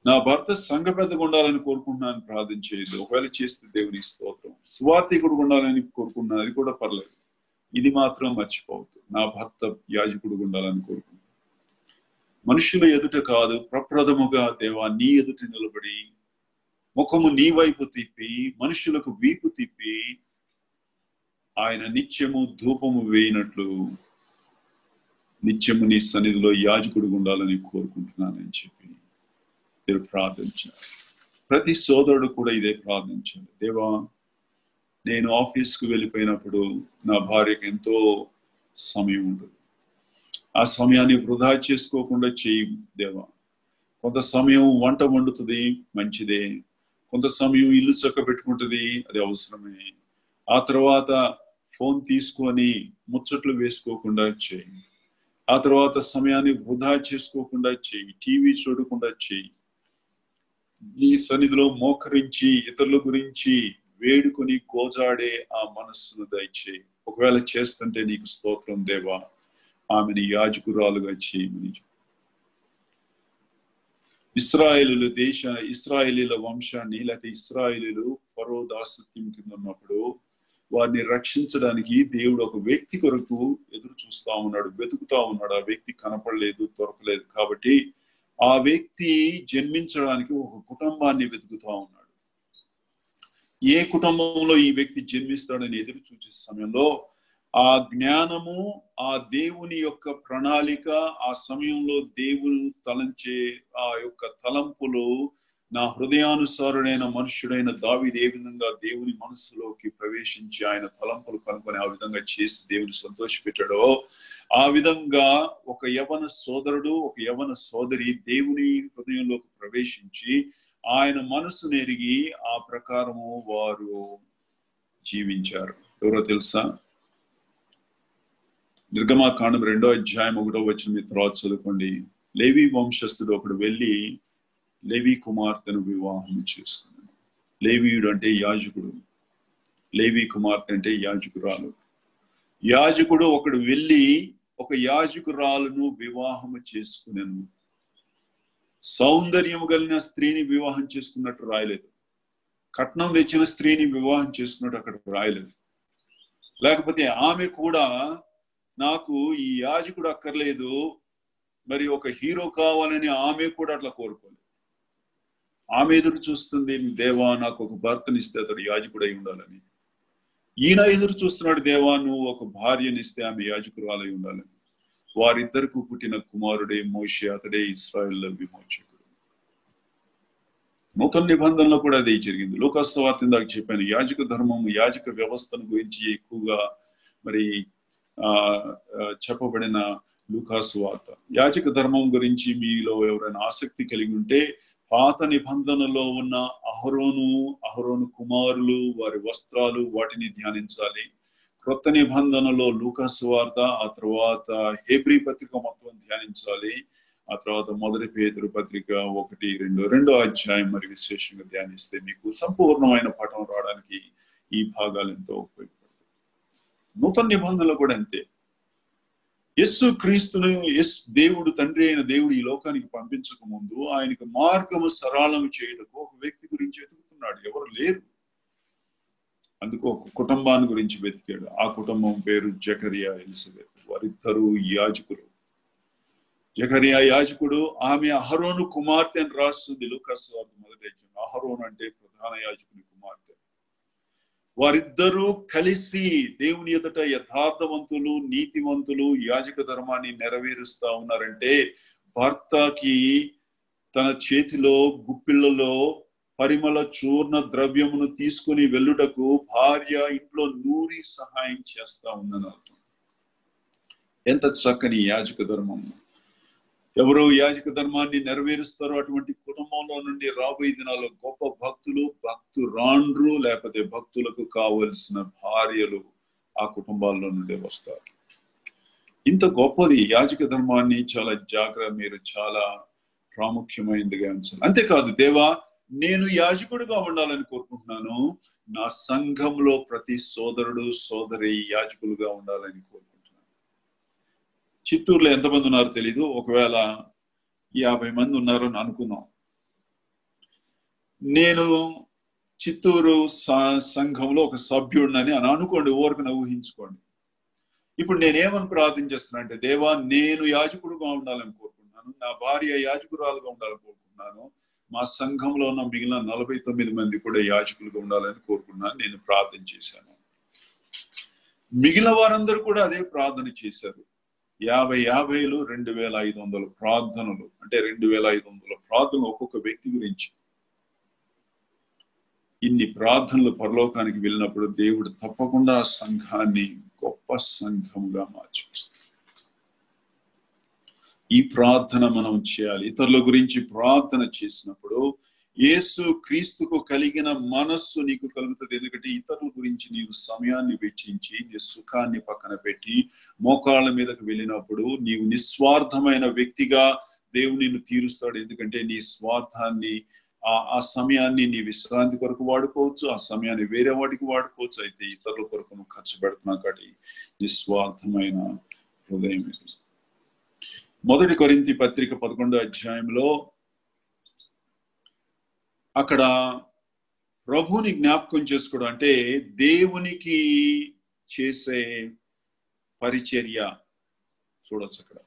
Speaker 1: నా భర్త సంఘ పెద్దగా ఉండాలని కోరుకుంటున్నాను ప్రార్థించేది. ఒకవేళ చేస్తే దేవుని స్తోత్రం. సువార్థికుడు ఉండాలని కోరుకుంటున్నాను, అది కూడా పర్లేదు. ఇది మాత్రం మర్చిపోవద్దు, నా భర్త యాజకుడు ఉండాలని కోరుకుంటున్నాను. మనుషుల ఎదుట కాదు, ప్రప్రథముగా దేవా నీ ఎదుట నిలబడి ముఖము నీ వైపు తిప్పి మనుషులకు వీపు తిప్పి ఆయన నిత్యము ధూపము వేయినట్లు నిత్యము నీ సన్నిధిలో యాజకుడు ఉండాలని కోరుకుంటున్నానని చెప్పి మీరు ప్రార్థించారు. ప్రతి సోదరుడు కూడా ఇదే ప్రార్థించాలి. దేవా, నేను ఆఫీస్కు వెళ్ళిపోయినప్పుడు నా భార్యకు ఎంతో సమయం ఉంటుంది, ఆ సమయాన్ని వృధా చేసుకోకుండా చేయి దేవా. కొంత సమయం వంట వండుతుంది, మంచిదే. కొంత సమయం ఇల్లు చక్క పెట్టుకుంటుంది, అది అవసరమే. ఆ తర్వాత ఫోన్ తీసుకొని ముచ్చట్లు వేసుకోకుండా చేయి. ఆ తర్వాత సమయాన్ని వృధా చేసుకోకుండా చేయి, టీవీ చూడకుండా చేయి. నీ సన్నిధిలో మోకరించి ఇతరుల గురించి వేడుకొని గోజాడే ఆ మనస్సును దయచేయి. ఒకవేళ చేస్తుంటే నీకు స్తోత్రం దేవా, ఆమెను యాజకురాలుగా చేయమని. ఇశ్రాయేలీల వంశాన్ని లేకపోతే ఇశ్రాయేలీలు ఫరో దాసత్వం కింద ఉన్నప్పుడు వారిని రక్షించడానికి దేవుడు ఒక వ్యక్తి కొరకు ఎదురు చూస్తా ఉన్నాడు, వెతుకుతా ఉన్నాడు. ఆ వ్యక్తి కనపడలేదు, దొరకలేదు. కాబట్టి ఆ వ్యక్తి జన్మించడానికి ఒక కుటుంబాన్ని వెతుకుతా ఉన్నాడు. ఏ కుటుంబంలో ఈ వ్యక్తి జన్మిస్తాడని ఎదురు చూసే సమయంలో ఆ జ్ఞానము, ఆ దేవుని యొక్క ప్రణాళిక, ఆ సమయంలో దేవుడు తలంచే ఆ యొక్క తలంపులు నా హృదయానుసారుడైన మనుష్యుడైన దావీదు ఏ విధంగా దేవుని మనసులోకి ప్రవేశించి ఆయన తలంపులు కనుక్కొని ఆ విధంగా చేసి దేవుని సంతోషపెట్టాడో, ఆ విధంగా ఒక యవన సోదరుడు, ఒక యవన సోదరి దేవుని హృదయంలోకి ప్రవేశించి ఆయన మనసు నెరిగి ఆ ప్రకారము వారు జీవించారు. ఎవరో తెలుసా? నిర్గమాకాండం 2వ అధ్యాయం 1వ వచనం తర్వాత చదువుకోండి. లేవి వంశస్థుడు ఒకడు వెళ్ళి లేవి కుమార్తెను వివాహం చేసుకున్నాడు. లేవీయుడు అంటే యాజకుడు, లేవి కుమార్తె అంటే యాజకురాలు. యాజకుడు ఒకడు వెళ్ళి ఒక యాజకురాలను వివాహము చేసుకున్నాను. సౌందర్యము కలిగిన స్త్రీని వివాహం చేసుకున్నట్టు రాయలేదు. కట్నం తెచ్చిన స్త్రీని వివాహం చేసుకున్నట్టు అక్కడ రాయలేదు. లేకపోతే ఆమె కూడా నాకు ఈ యాజకుడు అక్కర్లేదు, మరి ఒక హీరో కావాలని ఆమె కూడా అట్లా కోరుకోలేదు. ఆమె ఎదురు చూస్తుంది, దేవా నాకు ఒక భర్తనిస్తే అతడు యాజకుడై ఉండాలని. ఈయన ఎదురు చూస్తున్నాడు, దేవా నువ్వు ఒక భార్యనిస్తే ఆమె యాజకురాలై ఉండాలని. వారిద్దరికి పుట్టిన కుమారుడే మోషే, అతడే ఇశ్రాయేలు విమోచకుడు. నూతన నిబంధనలో కూడా అదే జరిగింది. లూకాసు సువార్త ఇందాక చెప్పాను, యాజక ధర్మము, యాజక వ్యవస్థను గురించి ఎక్కువగా మరి చెప్పబడిన లూకాసు వార్త. యాజక ధర్మం గురించి మీలో ఎవరైనా ఆసక్తి కలిగి ఉంటే పాత నిబంధనలో ఉన్న అహరోను కుమారులు, వారి వస్త్రాలు, వాటిని ధ్యానించాలి. క్రొత్త నిబంధనలో లూకాసు వార్త, ఆ తర్వాత హెబ్రీ పత్రిక మొత్తం ధ్యానించాలి. ఆ తర్వాత 1 పేతురు పత్రిక 1-2 అధ్యాయం మరి విశేషంగా ధ్యానిస్తే మీకు సంపూర్ణమైన పఠం రావడానికి ఈ భాగాలు ఎంతో ఉపయోగపడతాయి. నూతన నిబంధనలు కూడా అంతే. యేసు క్రీస్తును దేవుడు తండ్రి అయిన దేవుడు ఈ లోకానికి పంపించక ముందు ఆయనకు మార్గము సరళం చేయటకు ఒక వ్యక్తి గురించి వెతుకుతున్నాడు. ఎవరు లేరు. అందుకు ఒక కుటుంబాన్ని గురించి వెతికాడు. ఆ కుటుంబం పేరు జకరియా, ఎలిజబెత్. వారిద్దరూ యాజకులు. జకరియా యాజకుడు, ఆమె అహరోను కుమార్తె అని రాస్తుంది లూకాసు వార్త 1వ అధ్యాయం. అహరోను అంటే ప్రధాన యాజకుని కుమార్తె. వారిద్దరూ కలిసి దేవుని ఎదుట యథార్థవంతులు, నీతివంతులు, యాజక ధర్మాన్ని నెరవేరుస్తా ఉన్నారంటే భర్తకి తన చేతిలో గుప్పిళ్లలో పరిమళ చూర్ణ ద్రవ్యమును తీసుకుని వెళ్ళుటకు భార్య ఇంట్లో నూరి సహాయం చేస్తా ఉందని అర్థం. ఎంత చక్కని యాజక ధర్మం. ఎవరు యాజక ధర్మాన్ని నెరవేరుస్తారో అటువంటి కుటుంబంలో నుండి రాబోయే దినాల్లో గొప్ప భక్తులు, భక్తురాండ్రు, లేకపోతే భక్తులకు కావలసిన భార్యలు ఆ కుటుంబాల్లో నుండి వస్తారు. ఇంత గొప్పది యాజక ధర్మాన్ని మీరు చాలా ప్రాముఖ్యమైనదిగా ఉంచాలి. అంతేకాదు, దేవా నేను యాజకుడిగా ఉండాలని కోరుకుంటున్నాను. నా సంఘంలో ప్రతి సోదరుడు సోదరి యాజకులుగా ఉండాలని కోరుకుంటున్నాను. చిత్తూరులో ఎంతమంది ఉన్నారో తెలీదు. ఒకవేళ 50 మంది ఉన్నారో అని అనుకుందాం. నేను చిత్తూరు సంఘంలో ఒక సభ్యుడినని అని అనుకోండి. ఊరికనే ఊహించుకోండి. ఇప్పుడు నేనేమని ప్రార్థన చేస్తున్నా అంటే, దేవా నేను యాజకుడుగా ఉండాలని కోరుకుంటున్నాను. నా భార్య యాజకురాలుగా ఉండాలని కోరుకుంటున్నాను. మా సంఘంలో ఉన్న మిగిలిన 49 మంది కూడా యాజకులుగా ఉండాలని కోరుకుంటున్నాను. నేను ప్రార్థన చేశాను. మిగిలిన వారందరూ కూడా అదే ప్రార్థన చేశారు. 50 2500 ప్రార్థనలు, అంటే 2500 ప్రార్థనలు ఒక్కొక్క వ్యక్తి గురించి. ఇన్ని ప్రార్థనలు పరలోకానికి వెళ్ళినప్పుడు దేవుడు తప్పకుండా సంఘాన్ని గొప్ప సంఘంగా మార్చేస్తాడు. ఈ ప్రార్థన మనం చేయాలి. ఇతరుల గురించి ప్రార్థన చేసినప్పుడు యేసు క్రీస్తుకు కలిగిన మనస్సు నీకు కలుగుతుంది. ఎందుకంటే ఇతరుల గురించి నీవు సమయాన్ని వెచ్చించి నీ సుఖాన్ని పక్కన పెట్టి మోకాళ్ళ మీదకు వెళ్ళినప్పుడు నీవు నిస్వార్థమైన వ్యక్తిగా దేవుడు నిన్ను తీరుస్తాడు. ఎందుకంటే నీ స్వార్థాన్ని, ఆ సమయాన్ని నీ విశ్రాంతి కొరకు వాడుకోవచ్చు, ఆ సమయాన్ని వేరే వాటికి వాడుకోవచ్చు. అయితే ఇతరుల కొరకు నువ్వు ఖర్చు పెడుతున్నావు కాబట్టి నిస్వార్థమైన హృదయం ఇది. 1 కొరింథీ పత్రిక 11వ అధ్యాయంలో అక్కడ ప్రభువుని జ్ఞాపకం చేసుకోవడం అంటే దేవునికి చేసే పరిచర్య చూడొచ్చు అక్కడ.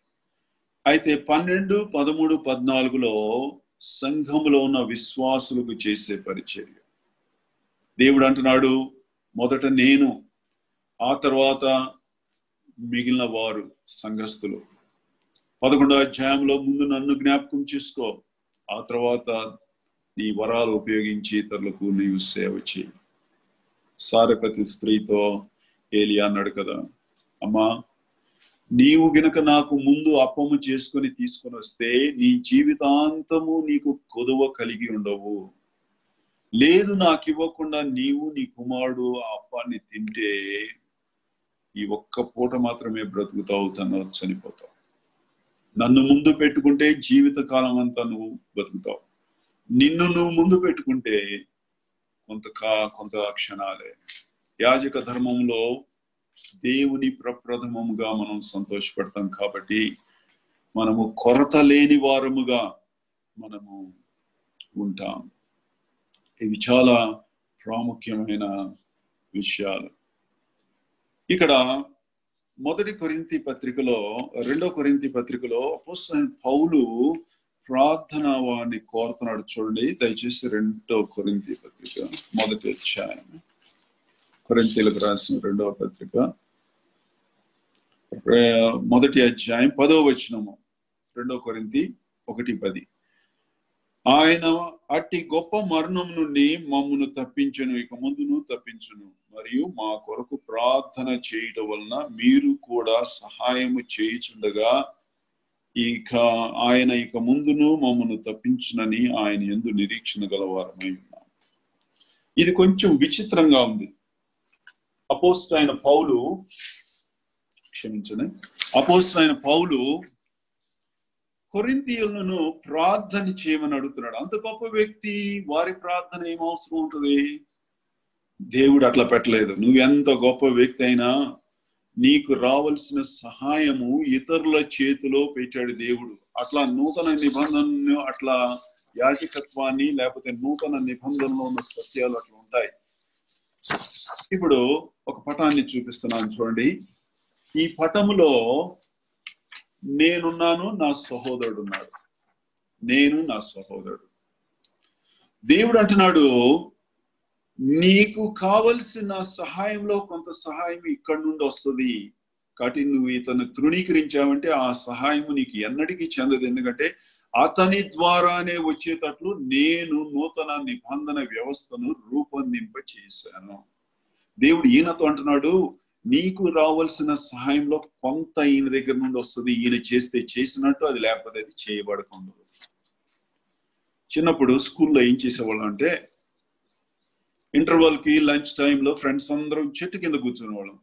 Speaker 1: అయితే 12, 13, 14లో సంఘములో ఉన్న విశ్వాసులకు చేసే పరిచర్య. దేవుడు అంటున్నాడు, మొదట నేను, ఆ తర్వాత మిగిలిన వారు సంఘస్థులు. 11వ అధ్యాయంలో ముందు నన్ను జ్ఞాపకం చేసుకో, ఆ తర్వాత నీ వరాలు ఉపయోగించి ఇతరులకు నీవు సేవ చేయి. సారెపతి స్త్రీతో ఏలియా అన్నాడు కదా, అమ్మా నీవు గనక నాకు ముందు అప్పము చేసుకుని తీసుకొని వస్తే నీ జీవితాంతము నీకు కొదువ కలిగి ఉండవు. లేదు నాకు ఇవ్వకుండా నీవు నీ కుమారుడు ఆ అప్పాన్ని తింటే ఈ ఒక్క పూట మాత్రమే బ్రతుకుతావు, తర్వాత చనిపోతావు. నన్ను ముందు పెట్టుకుంటే జీవిత కాలం అంతా నువ్వు బతుకుతావు. నిన్ను నువ్వు ముందు పెట్టుకుంటే కొంత క్షణాలే. యాజక ధర్మంలో దేవుని ప్రప్రథమముగా మనం సంతోషపడతాం కాబట్టి మనము కొరత లేని వారముగా మనము ఉంటాం. ఇవి చాలా ప్రాముఖ్యమైన విషయాలు. ఇక్కడ 1 కొరింథీ పత్రికలో 2 కొరింథీ పత్రికలో అపోస్తలుడైన పౌలు ప్రార్థన వారిని కోరుతున్నాడు. చూడండి దయచేసి 2 కొరింథీ పత్రిక 1వ అధ్యాయం, కొరింథీలకు రాసిన 2వ పత్రిక 1వ అధ్యాయం 10వ వచనము. 2 కొరింథీ 1:10. ఆయన అట్టి గొప్ప మరణం నుండి మమ్మును తప్పించును, ఇక ముందును తప్పించును, మరియు మా కొరకు ప్రార్థన చేయటం వలన మీరు కూడా సహాయము చేయుచుండగా ఆయన ఇక ముందును మమ్మను తప్పించునని ఆయన యందు నిరీక్షణ గలవారమై ఉన్నాం. ఇది కొంచెం విచిత్రంగా ఉంది. అపోస్తలుడైన పౌలు కొరింథీయులను ప్రార్థన చేయమని అడుగుతున్నాడు. అంత గొప్ప వ్యక్తి, వారి ప్రార్థన ఏం అవసరం ఉంటుంది? దేవుడు అట్లా పెట్టలేదు. నువ్వు ఎంత గొప్ప వ్యక్తి అయినా నీకు రావాల్సిన సహాయము ఇతరుల చేతిలో పెట్టాడు దేవుడు. అట్లా నూతన నిబంధనను, అట్లా యాజకత్వాన్ని, లేకపోతే నూతన నిబంధనలో ఉన్న సత్యాలు అట్లా ఉంటాయి. ఇప్పుడు ఒక పటాన్ని చూపిస్తున్నాను చూడండి. ఈ పటములో నేనున్నాను, నా సహోదరుడు ఉన్నాడు. నేను, నా సహోదరుడు. దేవుడు అంటున్నాడు, నీకు కావలసిన సహాయంలో కొంత సహాయం ఇక్కడి నుండి వస్తుంది. కాబట్టి నువ్వు ఇతను తృణీకరించావంటే ఆ సహాయం నీకు ఎన్నటికీ చెందదు. ఎందుకంటే అతని ద్వారానే వచ్చేటట్లు నేను నూతన నిబంధన వ్యవస్థను రూపొందింప చేశాను. దేవుడు ఈయనతో అంటున్నాడు, నీకు రావాల్సిన సహాయంలో కొంత ఈయన దగ్గర నుండి వస్తుంది. ఈయన చేస్తే చేసినట్టు, అది లేకపోతే అది చేయబడకుండా. చిన్నప్పుడు స్కూల్లో ఏం చేసేవాళ్ళం అంటే, ఇంటర్వెల్ కి లంచ్ టైంలో ఫ్రెండ్స్ అందరం చెట్టు కింద కూర్చునేవాళ్ళం.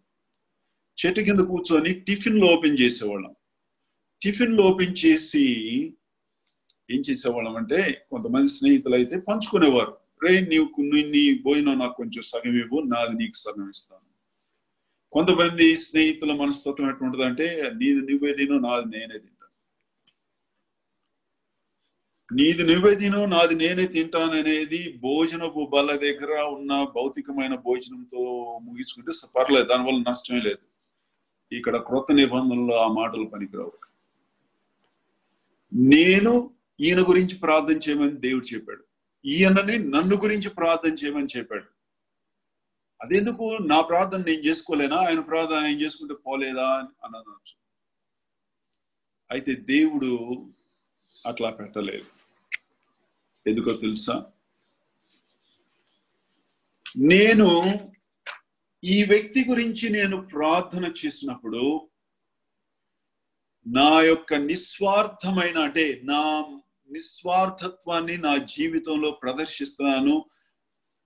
Speaker 1: చెట్టు కింద కూర్చొని టిఫిన్లు ఓపెన్ చేసేవాళ్ళం. టిఫిన్లు ఓపెన్ చేసి ఏం చేసేవాళ్ళం అంటే, కొంతమంది స్నేహితులు అయితే పంచుకునేవారు. రే, నీ భోజనం నాకు కొంచెం సగం ఇవ్వు, నాది నీకు సగం ఇస్తాను. కొంతమంది స్నేహితుల మనస్తత్వం ఎట్లుంటుంది అంటే, నీది నువ్వే తిను, నాది నేనే తింటాను. నీది నువ్వే తిను, నాది నేనే తింటాను అనేది భోజనపు బల్ల దగ్గర ఉన్న భౌతికమైన భోజనంతో ముగించుకుంటే పర్లేదు, దానివల్ల నష్టమే లేదు. ఇక్కడ క్రొత్త నిబంధనలో ఆ మాటలు పనికిరావు. నేను ఈయన గురించి ప్రార్థన చేయమని దేవుడు చెప్పాడు. ఈయనని నన్ను గురించి ప్రార్థన చేయమని చెప్పాడు. అదెందుకు? నా ప్రార్థన నేను చేసుకోలేనా? ఆయన ప్రార్థన ఆయన చేసుకుంటే పోలేదా అని అనొచ్చు. అయితే దేవుడు అట్లా పెట్టలేదు. ఎందుకో తెలుసా? నేను ఈ వ్యక్తి గురించి నేను ప్రార్థన చేసినప్పుడు నా యొక్క నిస్వార్థమైన, అంటే నా నిస్వార్థత్వాన్ని నా జీవితంలో ప్రదర్శిస్తున్నాను.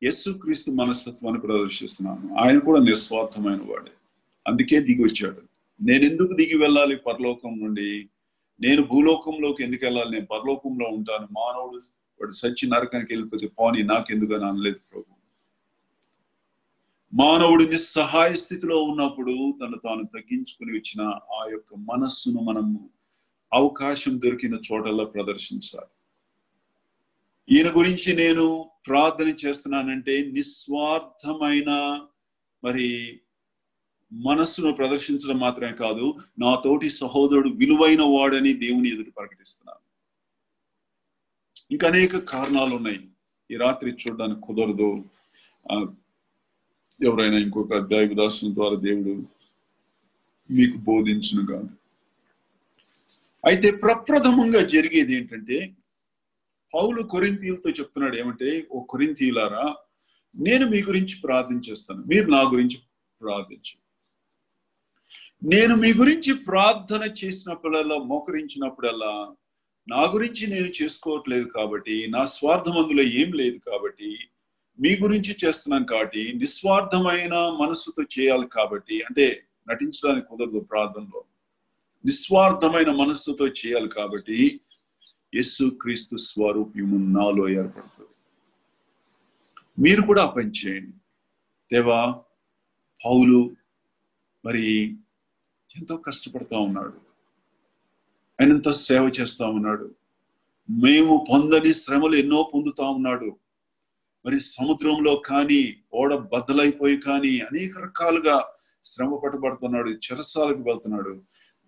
Speaker 1: యేసుక్రీస్తు మనస్తత్వాన్ని ప్రదర్శిస్తున్నాను. ఆయన కూడా నిస్వార్థమైన వాడే, అందుకే దిగి వచ్చాడు. నేను ఎందుకు దిగి వెళ్ళాలి పరలోకం నుండి? నేను భూలోకంలోకి ఎందుకు వెళ్ళాలి? నేను పరలోకంలో ఉంటాను. మానవుడు వాడు సచ్చి నరకానికి వెళ్ళిపోతే పోనీ, నాకెందుకు అని అనలేదు ప్రభు. మానవుడు నిస్సహాయ స్థితిలో ఉన్నప్పుడు తను తాను తగ్గించుకుని వచ్చిన ఆ యొక్క మనస్సును మనము అవకాశం దొరికిన చోటల్లో ప్రదర్శించాలి. ఈయన గురించి నేను ప్రార్థన చేస్తున్నానంటే నిస్వార్థమైన మరి మనస్సును ప్రదర్శించడం మాత్రమే కాదు, నా తోటి సహోదరుడు విలువైన వాడని దేవుని ఎదుట ప్రకటిస్తున్నాను. ఇంకా అనేక కారణాలు ఉన్నాయి. ఈ రాత్రి చూడడానికి కుదరదు. ఎవరైనా ఇంకొక దైవదాసుని ద్వారా దేవుడు మీకు బోధించును కాదు. అయితే ప్రప్రథమంగా జరిగేది ఏంటంటే, పౌలు కొరింథీయులతో చెప్తున్నాడు ఏమంటే, ఓ కొరింథీయులారా, నేను మీ గురించి ప్రార్థన చేస్తాను, మీరు నా గురించి ప్రార్థించండి. నేను మీ గురించి ప్రార్థన చేసినప్పుడల్లా, మోకరించినప్పుడల్లా నా గురించి నేను చేసుకోవట్లేదు కాబట్టి, నా స్వార్థం అందులో ఏం లేదు కాబట్టి, మీ గురించి చేస్తున్నాను కాబట్టి, నిస్వార్థమైన మనస్సుతో చేయాలి కాబట్టి, అంటే నటించడానికి కుదరదు ప్రార్థనలో, నిస్వార్థమైన మనస్సుతో చేయాలి కాబట్టి యేసుక్రీస్తు స్వరూప్యము నాలో ఏర్పడుతుంది. మీరు కూడా ఆ పని చేయండి. దేవా, పౌలు మరి ఎంతో కష్టపడతా ఉన్నాడు, ఆయన ఎంతో సేవ చేస్తా ఉన్నాడు, మేము పొందని శ్రమలు ఎన్నో పొందుతా ఉన్నాడు. మరి సముద్రంలో కానీ, ఓడ బద్దలైపోయి కానీ, అనేక రకాలుగా శ్రమ పట్టబడుతున్నాడు, చెరసాలకు వెళ్తున్నాడు.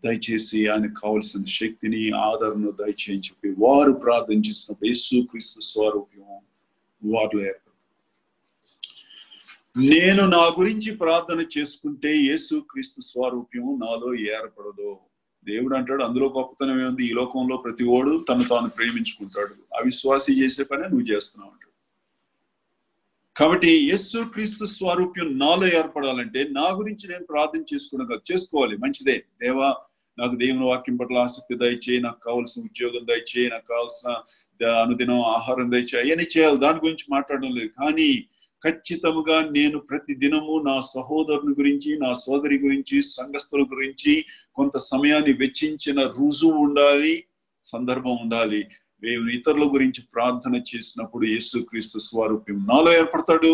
Speaker 1: దయచేసి ఆయనకు కావలసిన శక్తిని, ఆదరణను దయచేయని చెప్పి వారు ప్రార్థన చేసినప్పుడు యేసుక్రీస్తు స్వరూప్యం వారిలో ఏర్పడు. నేను నా గురించి ప్రార్థన చేసుకుంటే యేసుక్రీస్తు స్వరూప్యం నాలో ఏర్పడదు. దేవుడు అంటాడు, అందులో గొప్పతనం ఏముంది? ఈ లోకంలో ప్రతి ఓడు తను తాను ప్రేమించుకుంటాడు, అవిశ్వాసి చేసే పనే నువ్వు చేస్తున్నావు అంటాడు. కాబట్టి యేసుక్రీస్తు స్వరూప్యం నాలో ఏర్పడాలంటే నా గురించి నేను ప్రార్థన చేసుకోవాలి, మంచిదే. దేవా, నాకు దేవుని వాక్యం పట్ల ఆసక్తి దయచేయి, నాకు కావాల్సిన ఉద్యోగం దయచేయి, నాకు కావాల్సిన అనుదినం ఆహారం దయచేయి, అవన్నీ చేయాలి, దాని గురించి మాట్లాడడం లేదు. కానీ ఖచ్చితంగా నేను ప్రతి దినము నా సహోదరుని గురించి, నా సోదరి గురించి, సంఘస్థుల గురించి కొంత సమయాన్ని వెచ్చించిన రుజువు ఉండాలి. సందర్భం ఉండాలి. మేము ఇతరుల గురించి ప్రార్థన చేసినప్పుడు యేసుక్రీస్తు స్వరూప్యం నాలో ఏర్పడతాడు,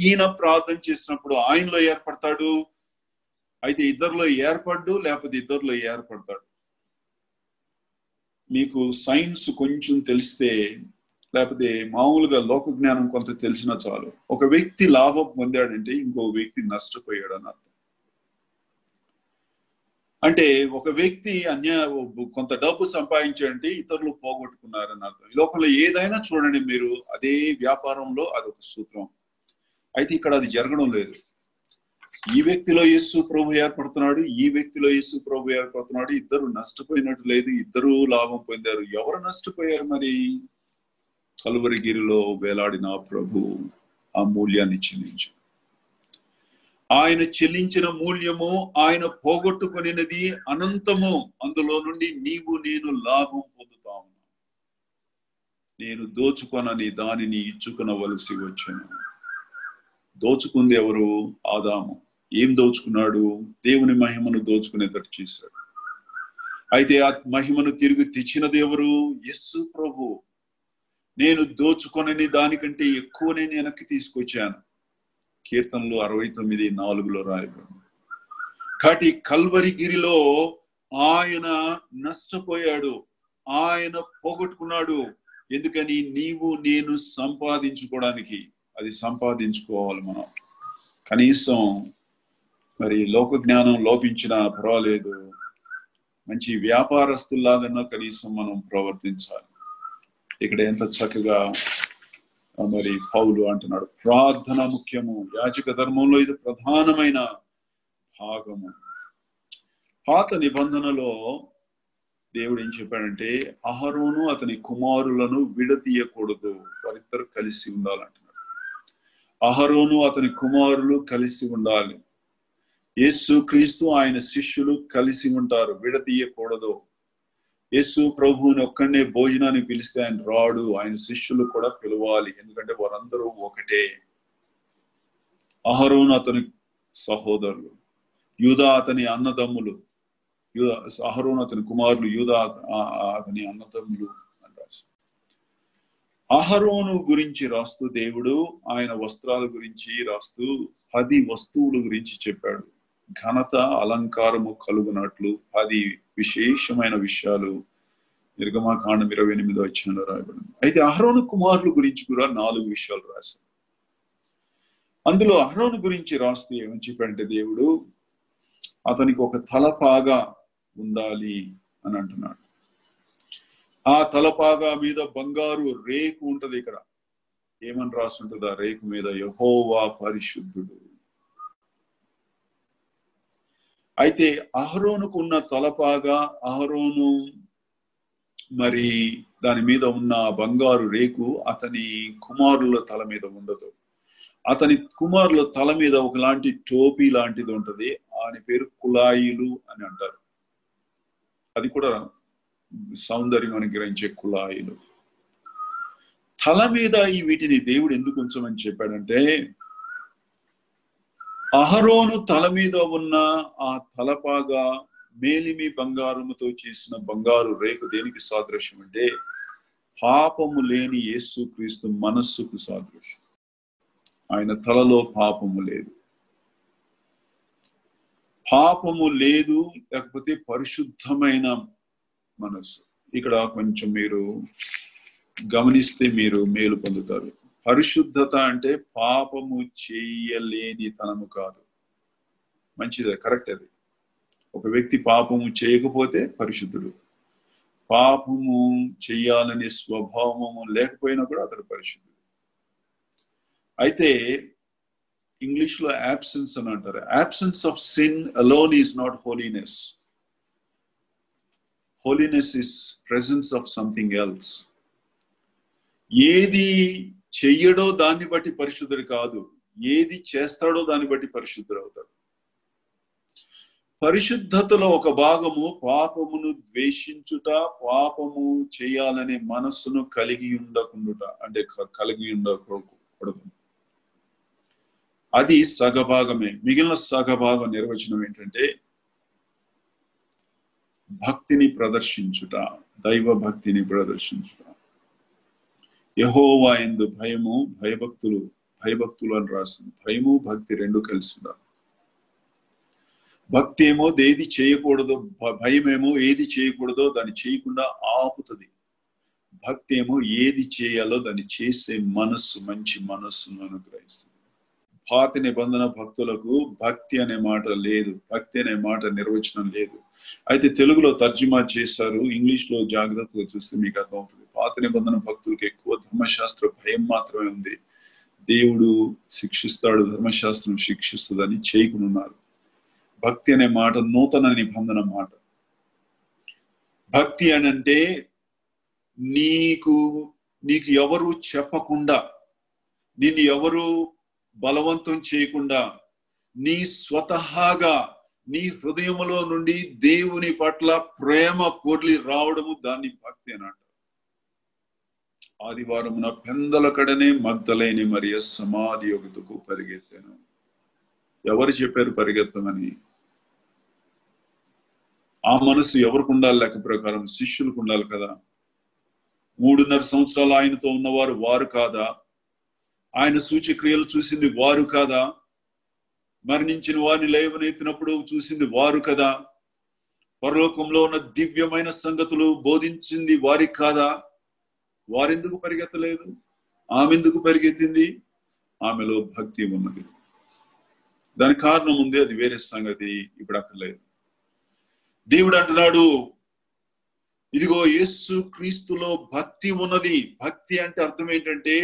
Speaker 1: ఈయన ప్రార్థన చేసినప్పుడు ఆయనలో ఏర్పడతాడు. అయితే ఇద్దరిలో ఏర్పడ్డు, లేకపోతే ఇద్దరిలో ఏర్పడతాడు. మీకు సైన్స్ కొంచెం తెలిస్తే, లేకపోతే మామూలుగా లోక జ్ఞానం కొంత తెలిసినా చాలు, ఒక వ్యక్తి లాభం పొందాడంటే ఇంకో వ్యక్తి నష్టపోయాడు అని అర్థం. అంటే ఒక వ్యక్తి కొంత డబ్బు సంపాదించాడంటే ఇతరులు పోగొట్టుకున్నారని అర్థం. ఈ లోకంలో ఏదైనా చూడండి మీరు, అదే వ్యాపారంలో అదొక సూత్రం. అయితే ఇక్కడ అది జరగడం లేదు. ఈ వ్యక్తిలో యేసు ప్రభు ఏర్పడుతున్నాడు, ఈ వ్యక్తిలో యేసు ప్రభు ఏర్పడుతున్నాడు. ఇద్దరు నష్టపోయినట్టు లేదు, ఇద్దరు లాభం పొందారు. ఎవరు నష్టపోయారు మరి? కలువరిగిరిలో వేలాడిన ప్రభు ఆ మూల్యాన్ని చెల్లించు. ఆయన చెల్లించిన మూల్యము, ఆయన పోగొట్టుకునేది అనంతము. అందులో నుండి నీవు నేను లాభం పొందుతాము. నేను దోచుకొనని దానిని ఇచ్చుకొనవలసి వచ్చాను. దోచుకుంది ఎవరు? ఆదాము. ఏం దోచుకున్నాడు? దేవుని మహిమను దోచుకునేటట్టు చేశాడు. అయితే ఆ మహిమను తిరిగి తెచ్చినది ఎవరు? యేసు ప్రభు. నేను దోచుకొనని దానికంటే ఎక్కువ నేను వెనక్కి తీసుకొచ్చాను. కీర్తనలు 69:4 రాయబడింది. కాబట్టి కల్వరిగిరిలో ఆయన నష్టపోయాడు, ఆయన పోగొట్టుకున్నాడు. ఎందుకని? నీవు నేను సంపాదించుకోవడానికి. అది సంపాదించుకోవాలి మనం. కనీసం మరి లోక జ్ఞానం లోపించినా పర్వాలేదు, మంచి వ్యాపారస్తుల్లాగా కనీసం మనం ప్రవర్తించాలి. ఇక్కడ ఎంత చక్కగా మరి పౌలు అంటున్నాడు, ప్రార్థన ముఖ్యము. యాజక ధర్మంలో ఇది ప్రధానమైన భాగము. పాత నిబంధనలో దేవుడు ఏం చెప్పాడంటే, అహరోను అతని కుమారులను విడతీయకూడదు, వారిద్దరు కలిసి ఉండాలంటున్నాడు. అహరోను అతని కుమారులు కలిసి ఉండాలి. యేసు క్రీస్తు ఆయన శిష్యులు కలిసి ఉంటారు, విడతీయకూడదు. యేసు ప్రభువుని ఒక్కడే భోజనానికి పిలిస్తే ఆయన రాడు, ఆయన శిష్యులు కూడా పిలవాలి. ఎందుకంటే వారందరూ ఒకటే. అహరోను అతని సహోదరులు, యూదా అతని అన్నదమ్ములు, అహరోను అతని కుమారులు, యూదా అతని అన్నదమ్ములు అని రాశారు. అహరోను గురించి రాస్తూ దేవుడు ఆయన వస్త్రాల గురించి రాస్తూ 10 వస్తువుల గురించి చెప్పాడు. ఘనత అలంకారము కలుగునట్లు 10 విశేషమైన విషయాలు నిర్గమకాండం 28 రాయబడింది. అయితే అహరోను కుమారుల గురించి కూడా 4 విషయాలు రాశారు. అందులో అహరోను గురించి రాస్తూ ఏమని చెప్పాడంటే దేవుడు, అతనికి ఒక తలపాగా ఉండాలి అని అంటున్నాడు. ఆ తలపాగా మీద బంగారు రేకు ఉంటది. ఇక్కడ ఏమని రాసి ఉంటుంది ఆ రేకు మీద? యెహోవా పరిశుద్ధుడు. అయితే అహరోనుకు ఉన్న తలపాగా, అహరోను మరి దాని మీద ఉన్న బంగారు రేకు అతని కుమారుల తల మీద ఉండదు. అతని కుమారుల తల మీద ఒకలాంటి టోపీ లాంటిది ఉంటది, ఆయన పేరు కులాయిలు అని అంటారు. అది కూడా సౌందర్యం అనుగ్రహించే కులాయిలు. తల మీద వీటిని దేవుడు ఎందుకు ఉంచమని చెప్పాడంటే, అహరోను తల మీద ఉన్న ఆ తలపాగా మేలిమి బంగారముతో చేసిన బంగారు రేకు దేనికి సాదృశ్యం అంటే, పాపము లేని యేసుక్రీస్తు మనస్సుకు సాదృశ్యం. ఆయన తలలో పాపము లేదు. పాపము లేదు, లేకపోతే పరిశుద్ధమైన మనస్సు. ఇక్కడ కొంచెం మీరు గమనిస్తే మీరు మేలు పొందుతారు. పరిశుద్ధత అంటే పాపము చేయలేని తనము కాదు. మంచిదే, కరెక్ట్. అది ఒక వ్యక్తి పాపము చేయకపోతే పరిశుద్ధుడు. పాపము చెయ్యాలనే స్వభావము లేకపోయినా కూడా అతడు పరిశుద్ధుడు. అయితే ఇంగ్లీష్ లో absence అని అంటారు. Absence of sin alone is not holiness. Holiness is presence of something else. ఏది చెయ్యడో దాన్ని బట్టి పరిశుద్ధుడు కాదు, ఏది చేస్తాడో దాన్ని బట్టి పరిశుద్ధుడు అవుతాడు. పరిశుద్ధతలో ఒక భాగము పాపమును ద్వేషించుట, పాపము చేయాలనే మనస్సును కలిగి ఉండకుండా, అంటే కలిగి ఉండకూడదు. అది సగభాగమే. మిగిలిన సగభాగం నిర్వచనం ఏంటంటే భక్తిని ప్రదర్శించుట. దైవ భక్తిని ప్రదర్శించడం. యెహోవా యందు భయము భయభక్తులు అని రాసింది. భయము భక్తి రెండు కలిసి ఉండాలి. భక్తి ఏమో ఏది చేయకూడదో, భయమేమో ఏది చేయకూడదో దాన్ని చేయకుండా ఆపుతుంది. భక్తి ఏమో ఏది చేయాలో దాన్ని చేసే మనస్సు, మంచి మనస్సును అనుగ్రహిస్తుంది. పాత నిబంధన భక్తులకు భక్తి అనే మాట లేదు, భక్తి అనే మాట నిర్వచనం లేదు. అయితే తెలుగులో తర్జుమా చేశారు. ఇంగ్లీష్ లో జాగ్రత్తగా చూస్తే మీకు అర్థమవుతుంది. పాత నిబంధన భక్తులకు ఎక్కువ ధర్మశాస్త్ర భయం మాత్రమే ఉంది. దేవుడు శిక్షిస్తాడు, ధర్మశాస్త్రం శిక్షిస్తుందని చేయకున్నారు. భక్తి అనే మాట నూతన నిబంధన మాట. భక్తి అని అంటే నీకు ఎవరు చెప్పకుండా, నిన్ను ఎవరు బలవంతం చేయకుండా, నీ స్వతహాగా నీ హృదయములో నుండి దేవుని పట్ల ప్రేమ పొర్లి రావడము, దాన్ని భక్తి అని అంటారు. ఆదివారమున పెందల కడనే మగ్దలేని మరియ సమాధి యొద్దకు పరిగెత్తాను. ఎవరు చెప్పారు పరిగెత్తమని? ఆ మనసు ఎవరికి ఉండాలి? లెక్క ప్రకారం శిష్యులకు ఉండాలి కదా. 3.5 సంవత్సరాలు ఆయనతో ఉన్నవారు వారు కాదా? ఆయన సూచక్రియలు చూసింది వారు కాదా? మరణించిన వారిని లేవనెత్తినప్పుడు చూసింది వారు కదా? పరలోకంలో ఉన్న దివ్యమైన సంగతులు బోధించింది వారికి కాదా? వారెందుకు పరిగెత్తలేదు? ఆమె ఎందుకు పరిగెత్తింది? ఆమెలో భక్తి ఉన్నది. దాని కారణం ఉంది, అది వేరే సంగతి, ఇప్పుడు అక్కర్లేదు. దేవుడు అంటున్నాడు, ఇదిగో యేసు క్రీస్తులో భక్తి ఉన్నది. భక్తి అంటే అర్థం ఏంటంటే,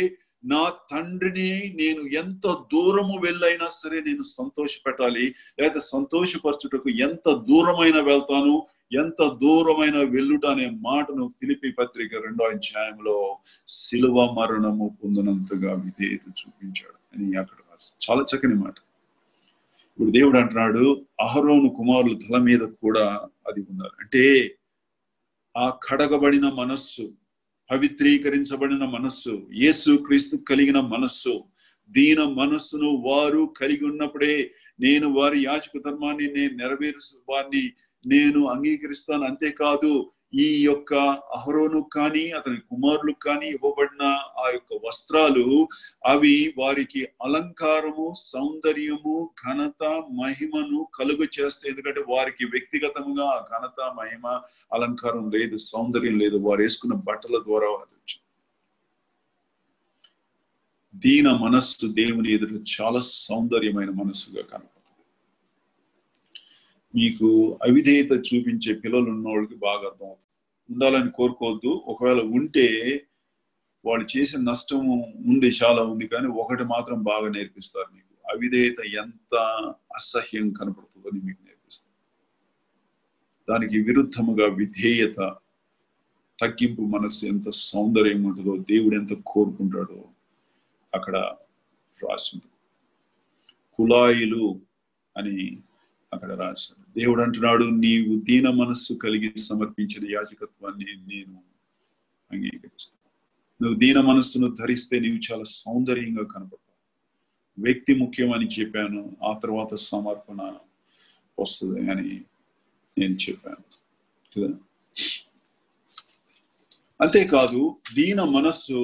Speaker 1: నా తండ్రిని నేను ఎంత దూరము వెళ్ళైనా సరే నేను సంతోష పెట్టాలి, లేదా సంతోషపరచుటకు ఎంత దూరమైనా వెళ్తాను, ఎంత దూరమైన వెళ్ళుట అనే మాటను ఫిలిప్పీ పత్రిక 2వ అధ్యాయంలో శిలువ మరణము పొందినంతగా విధేయత చూపించాడు అని అక్కడ రాసి. చాలా చక్కని మాట. ఇప్పుడు దేవుడు అంటున్నాడు, అహరోను కుమారుల తల మీద కూడా అది ఉండాలి. అంటే ఆ కడగబడిన మనస్సు, పవిత్రీకరించబడిన మనస్సు, యేసు క్రీస్తు కలిగిన మనస్సు, దీన మనస్సును వారు కలిగి ఉన్నప్పుడే నేను వారి యాజక ధర్మాన్ని నేను నెరవేర్చు వారిని నేను అంగీకరిస్తాను. అంతేకాదు, ఈ యొక్క అహరోను కానీ అతని కుమారులకు కానీ ఇవ్వబడిన ఆ యొక్క వస్త్రాలు, అవి వారికి అలంకారము, సౌందర్యము, ఘనత, మహిమను కలుగు చేస్తాయి. ఎందుకంటే వారికి వ్యక్తిగతంగా ఆ ఘనత, మహిమ, అలంకారం లేదు, సౌందర్యం లేదు. వారు వేసుకున్న బట్టల ద్వారా అది వచ్చింది. దీన మనస్సు దేవుని ఎదురు చాలా సౌందర్యమైన మనస్సుగా కనపడుతుంది. మీకు అవిధేయత చూపించే పిల్లలు ఉన్నవాళ్ళకి బాగా అర్థమవుతుంది. ఉండాలని కోరుకోవద్దు. ఒకవేళ ఉంటే వాళ్ళు చేసే నష్టము ఉంది, చాలా ఉంది. కానీ ఒకటి మాత్రం బాగా నేర్పిస్తారు మీకు, అవిధేయత ఎంత అసహ్యం కనపడుతుందని మీకు నేర్పిస్తారు. దానికి విరుద్ధముగా విధేయత, తగ్గింపు మనస్సు ఎంత సౌందర్యం ఉంటుందో, దేవుడు ఎంత కోరుకుంటాడో అక్కడ రాసి ఉంటుంది. కులాయిలు అని అక్కడ రాశాడు. దేవుడు అంటున్నాడు, నీవు దీన మనస్సు కలిగి సమర్పించిన యాజకత్వాన్ని నేను అంగీకరిస్తాను. నువ్వు దీన మనస్సును ధరిస్తే నీవు చాలా సౌందర్యంగా కనపడతావు. వ్యక్తి ముఖ్యం అని చెప్పాను, ఆ తర్వాత సమర్పణ వస్తుంది అని నేను చెప్పాను కదా. అంతేకాదు, దీన మనస్సు